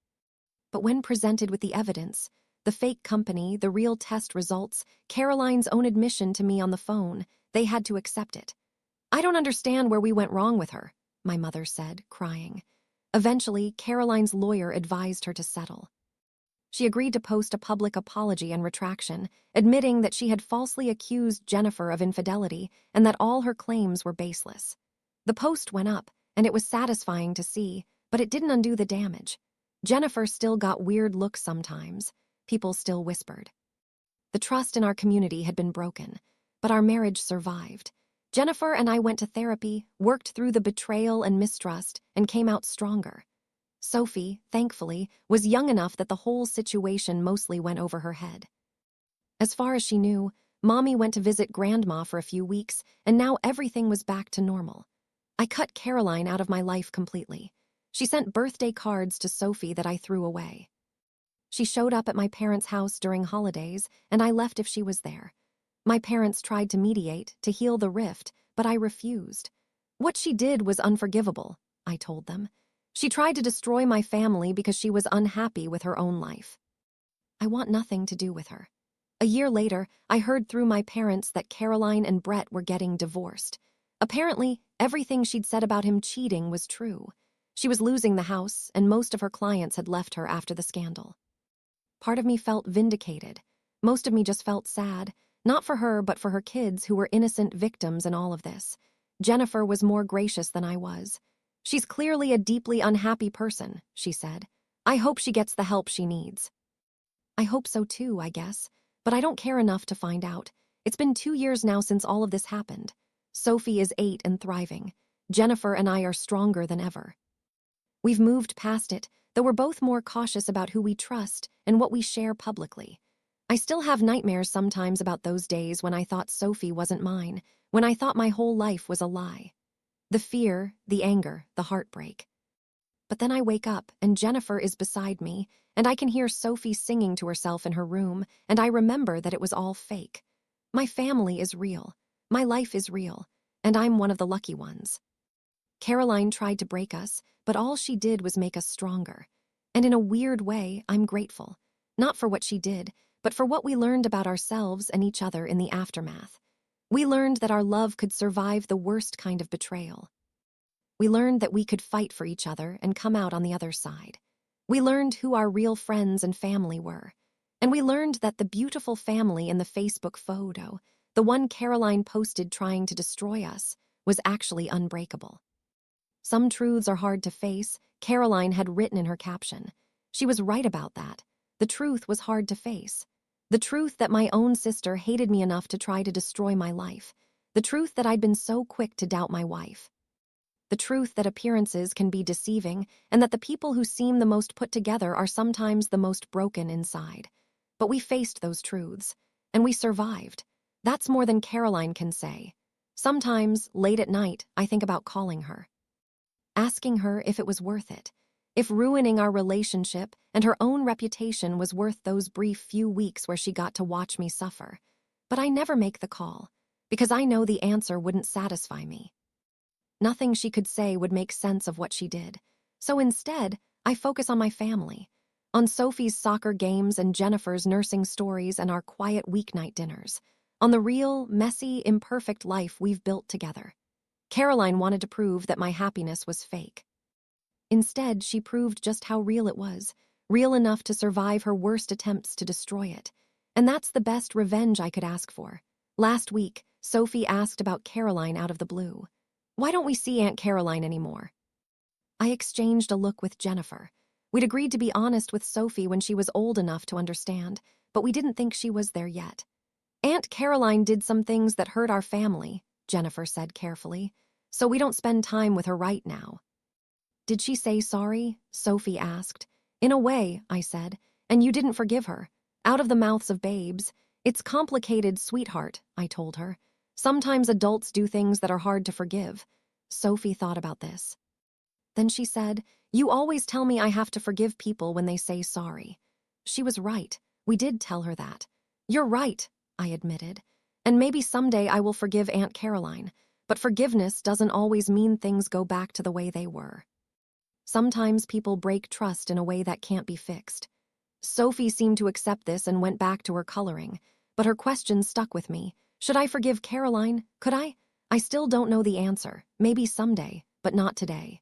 But when presented with the evidence, the fake company, the real test results, Caroline's own admission to me on the phone, they had to accept it. I don't understand where we went wrong with her, my mother said, crying. Eventually, Caroline's lawyer advised her to settle. She agreed to post a public apology and retraction, admitting that she had falsely accused Jennifer of infidelity and that all her claims were baseless. The post went up, and it was satisfying to see, but it didn't undo the damage. Jennifer still got weird looks sometimes. People still whispered. The trust in our community had been broken, but our marriage survived. Jennifer and I went to therapy, worked through the betrayal and mistrust, and came out stronger. Sophie, thankfully, was young enough that the whole situation mostly went over her head. As far as she knew, Mommy went to visit Grandma for a few weeks, and now everything was back to normal. I cut Caroline out of my life completely. She sent birthday cards to Sophie that I threw away. She showed up at my parents' house during holidays, and I left if she was there. My parents tried to mediate, to heal the rift, but I refused. What she did was unforgivable, I told them. She tried to destroy my family because she was unhappy with her own life. I want nothing to do with her. A year later, I heard through my parents that Caroline and Brett were getting divorced. Apparently, everything she'd said about him cheating was true. She was losing the house, and most of her clients had left her after the scandal. Part of me felt vindicated. Most of me just felt sad, not for her but for her kids who were innocent victims in all of this. Jennifer was more gracious than I was. She's clearly a deeply unhappy person, she said. I hope she gets the help she needs. I hope so too, I guess, but I don't care enough to find out. It's been 2 years now since all of this happened. Sophie is 8 and thriving. Jennifer and I are stronger than ever. We've moved past it, though we're both more cautious about who we trust and what we share publicly. I still have nightmares sometimes about those days when I thought Sophie wasn't mine, when I thought my whole life was a lie. The fear, the anger, the heartbreak. But then I wake up, and Jennifer is beside me, and I can hear Sophie singing to herself in her room, and I remember that it was all fake. My family is real. My life is real, and I'm one of the lucky ones. Caroline tried to break us, but all she did was make us stronger. And in a weird way, I'm grateful. Not for what she did, but for what we learned about ourselves and each other in the aftermath. We learned that our love could survive the worst kind of betrayal. We learned that we could fight for each other and come out on the other side. We learned who our real friends and family were. And we learned that the beautiful family in the Facebook photo, the one Caroline posted trying to destroy us, was actually unbreakable. Some truths are hard to face, Caroline had written in her caption. She was right about that. The truth was hard to face. The truth that my own sister hated me enough to try to destroy my life. The truth that I'd been so quick to doubt my wife. The truth that appearances can be deceiving and that the people who seem the most put together are sometimes the most broken inside. But we faced those truths, and we survived. That's more than Caroline can say. Sometimes, late at night, I think about calling her. Asking her if it was worth it. If ruining our relationship and her own reputation was worth those brief few weeks where she got to watch me suffer. But I never make the call, because I know the answer wouldn't satisfy me. Nothing she could say would make sense of what she did. So instead, I focus on my family, on Sophie's soccer games and Jennifer's nursing stories and our quiet weeknight dinners, on the real, messy, imperfect life we've built together. Caroline wanted to prove that my happiness was fake. Instead, she proved just how real it was, real enough to survive her worst attempts to destroy it. And that's the best revenge I could ask for. Last week, Sophie asked about Caroline out of the blue. Why don't we see Aunt Caroline anymore? I exchanged a look with Jennifer. We'd agreed to be honest with Sophie when she was old enough to understand, but we didn't think she was there yet. Aunt Caroline did some things that hurt our family, Jennifer said carefully, so we don't spend time with her right now. Did she say sorry? Sophie asked. In a way, I said, and you didn't forgive her. Out of the mouths of babes. It's complicated, sweetheart, I told her. Sometimes adults do things that are hard to forgive. Sophie thought about this. Then she said, you always tell me I have to forgive people when they say sorry. She was right. We did tell her that. You're right, I admitted. And maybe someday I will forgive Aunt Caroline, but forgiveness doesn't always mean things go back to the way they were. Sometimes people break trust in a way that can't be fixed. Sophie seemed to accept this and went back to her coloring, but her question stuck with me. Should I forgive Caroline? Could I? I still don't know the answer. Maybe someday, but not today.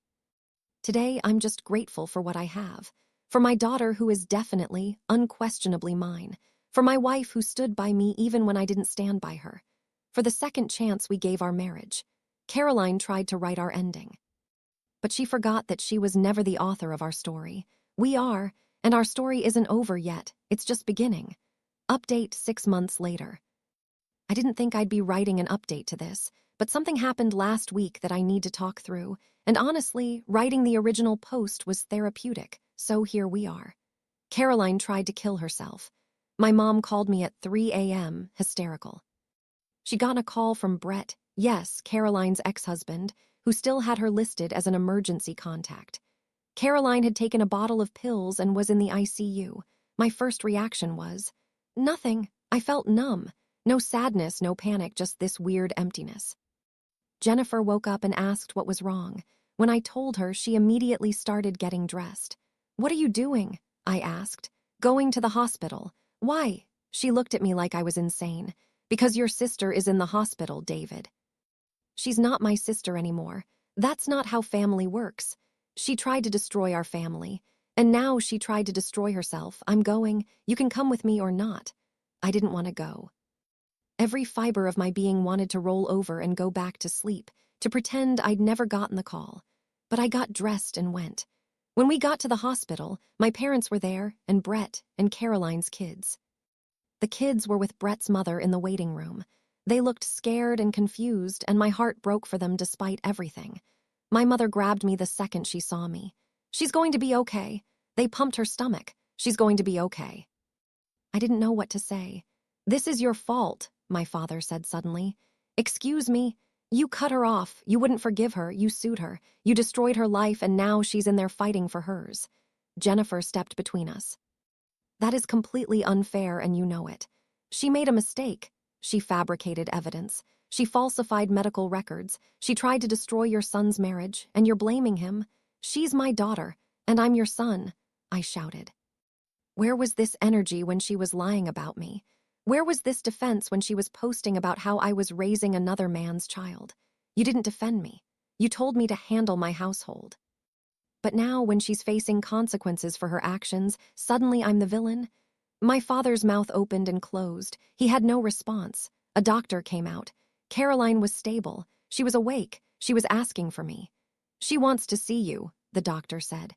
Today, I'm just grateful for what I have. For my daughter who is definitely, unquestionably mine. For my wife who stood by me even when I didn't stand by her. For the second chance we gave our marriage. Caroline tried to write our ending. But she forgot that she was never the author of our story. We are, and our story isn't over yet. It's just beginning. Update 6 months later. I didn't think I'd be writing an update to this, but something happened last week that I need to talk through, and honestly, writing the original post was therapeutic, so here we are. Caroline tried to kill herself. My mom called me at 3 a.m., hysterical. She got a call from Brett, yes, Caroline's ex-husband, who still had her listed as an emergency contact. Caroline had taken a bottle of pills and was in the ICU. My first reaction was, nothing. I felt numb. No sadness, no panic, just this weird emptiness. Jennifer woke up and asked what was wrong. When I told her, she immediately started getting dressed. What are you doing? I asked. Going to the hospital. Why? She looked at me like I was insane. Because your sister is in the hospital, David. She's not my sister anymore. That's not how family works. She tried to destroy our family. And now she tried to destroy herself. I'm going. You can come with me or not. I didn't want to go. Every fiber of my being wanted to roll over and go back to sleep, to pretend I'd never gotten the call. But I got dressed and went. When we got to the hospital, my parents were there, and Brett and Caroline's kids. The kids were with Brett's mother in the waiting room. They looked scared and confused, and my heart broke for them despite everything. My mother grabbed me the second she saw me. She's going to be okay. They pumped her stomach. She's going to be okay. I didn't know what to say. This is your fault, my father said suddenly. Excuse me. You cut her off. You wouldn't forgive her. You sued her. You destroyed her life, and now she's in there fighting for hers. Jennifer stepped between us. That is completely unfair, and you know it. She made a mistake. She fabricated evidence. She falsified medical records. She tried to destroy your son's marriage, and you're blaming him. She's my daughter, and I'm your son, I shouted. Where was this energy when she was lying about me? Where was this defense when she was posting about how I was raising another man's child? You didn't defend me. You told me to handle my household. But now, when she's facing consequences for her actions, suddenly I'm the villain? My father's mouth opened and closed. He had no response. A doctor came out. Caroline was stable. She was awake. She was asking for me. "She wants to see you," the doctor said.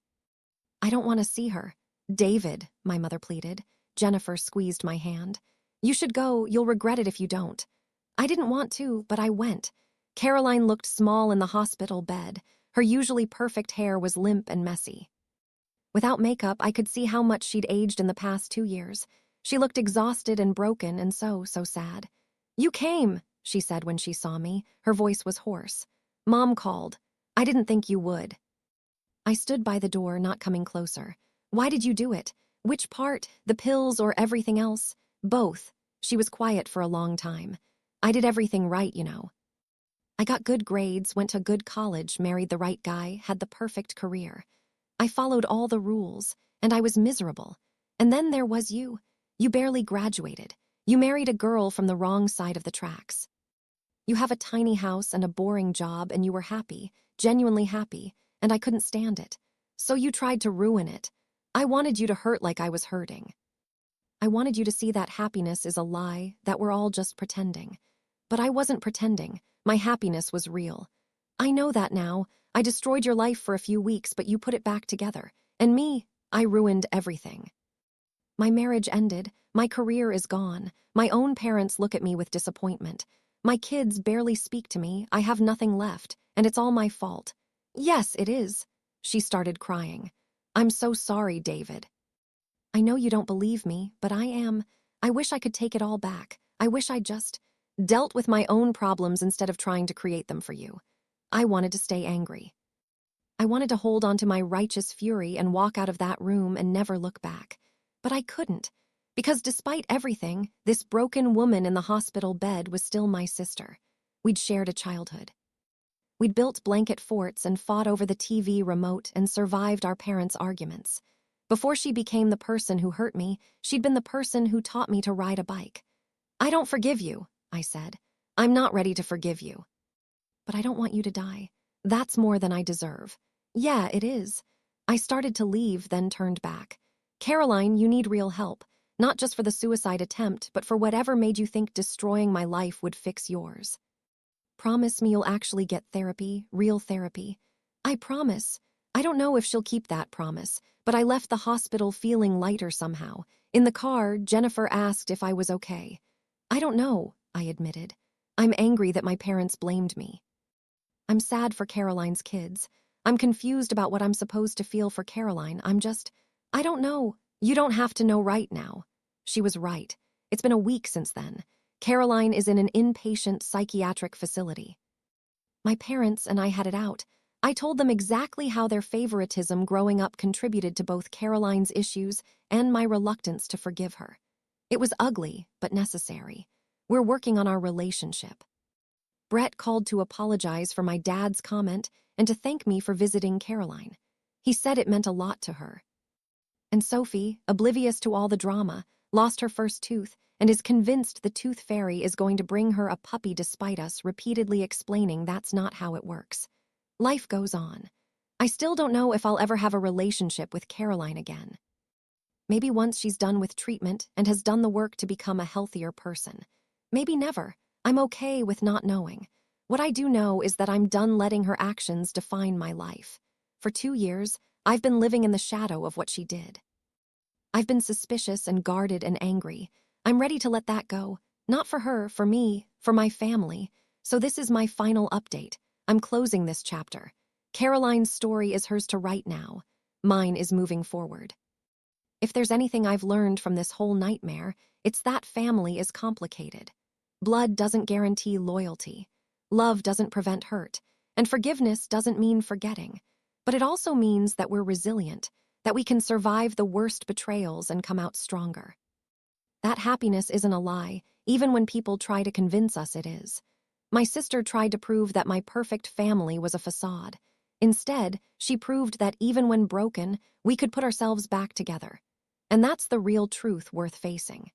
"I don't want to see her." "David," my mother pleaded. Jennifer squeezed my hand. "You should go. You'll regret it if you don't." I didn't want to, but I went. Caroline looked small in the hospital bed. Her usually perfect hair was limp and messy. Without makeup, I could see how much she'd aged in the past 2 years. She looked exhausted and broken and so sad. "You came," she said when she saw me. Her voice was hoarse. "Mom called. I didn't think you would." I stood by the door, not coming closer. "Why did you do it? Which part? The pills or everything else?" "Both." She was quiet for a long time. "I did everything right, you know. I got good grades, went to good college, married the right guy, had the perfect career. I followed all the rules, and I was miserable. And then there was you. You barely graduated. You married a girl from the wrong side of the tracks. You have a tiny house and a boring job, and you were happy, genuinely happy, and I couldn't stand it. So you tried to ruin it. I wanted you to hurt like I was hurting. I wanted you to see that happiness is a lie, that we're all just pretending. But I wasn't pretending. My happiness was real. I know that now. I destroyed your life for a few weeks, but you put it back together. And me, I ruined everything. My marriage ended. My career is gone. My own parents look at me with disappointment. My kids barely speak to me. I have nothing left, and it's all my fault. Yes, it is. She started crying. I'm so sorry, David. I know you don't believe me, but I am. I wish I could take it all back. I wish I just dealt with my own problems instead of trying to create them for you. I wanted to stay angry. I wanted to hold on to my righteous fury and walk out of that room and never look back. But I couldn't, because despite everything, this broken woman in the hospital bed was still my sister. We'd shared a childhood. We'd built blanket forts and fought over the TV remote and survived our parents' arguments. Before she became the person who hurt me, she'd been the person who taught me to ride a bike. I don't forgive you, I said. I'm not ready to forgive you. But I don't want you to die. That's more than I deserve. Yeah, it is. I started to leave, then turned back. Caroline, you need real help. Not just for the suicide attempt, but for whatever made you think destroying my life would fix yours. Promise me you'll actually get therapy, real therapy. I promise. I don't know if she'll keep that promise, but I left the hospital feeling lighter somehow. In the car, Jennifer asked if I was okay. I don't know, I admitted. I'm angry that my parents blamed me. I'm sad for Caroline's kids. I'm confused about what I'm supposed to feel for Caroline. I don't know. You don't have to know right now. She was right. It's been a week since then. Caroline is in an inpatient psychiatric facility. My parents and I had it out. I told them exactly how their favoritism growing up contributed to both Caroline's issues and my reluctance to forgive her. It was ugly, but necessary. We're working on our relationship. Brett called to apologize for my dad's comment and to thank me for visiting Caroline. He said it meant a lot to her. And Sophie, oblivious to all the drama, lost her first tooth and is convinced the tooth fairy is going to bring her a puppy despite us repeatedly explaining that's not how it works. Life goes on. I still don't know if I'll ever have a relationship with Caroline again. Maybe once she's done with treatment and has done the work to become a healthier person. Maybe never. I'm okay with not knowing. What I do know is that I'm done letting her actions define my life. For 2 years, I've been living in the shadow of what she did. I've been suspicious and guarded and angry. I'm ready to let that go. Not for her, for me, for my family. So this is my final update. I'm closing this chapter. Caroline's story is hers to write now. Mine is moving forward. If there's anything I've learned from this whole nightmare, it's that family is complicated. Blood doesn't guarantee loyalty. Love doesn't prevent hurt. And forgiveness doesn't mean forgetting. But it also means that we're resilient, that we can survive the worst betrayals and come out stronger. That happiness isn't a lie, even when people try to convince us it is. My sister tried to prove that my perfect family was a facade. Instead, she proved that even when broken, we could put ourselves back together. And that's the real truth worth facing.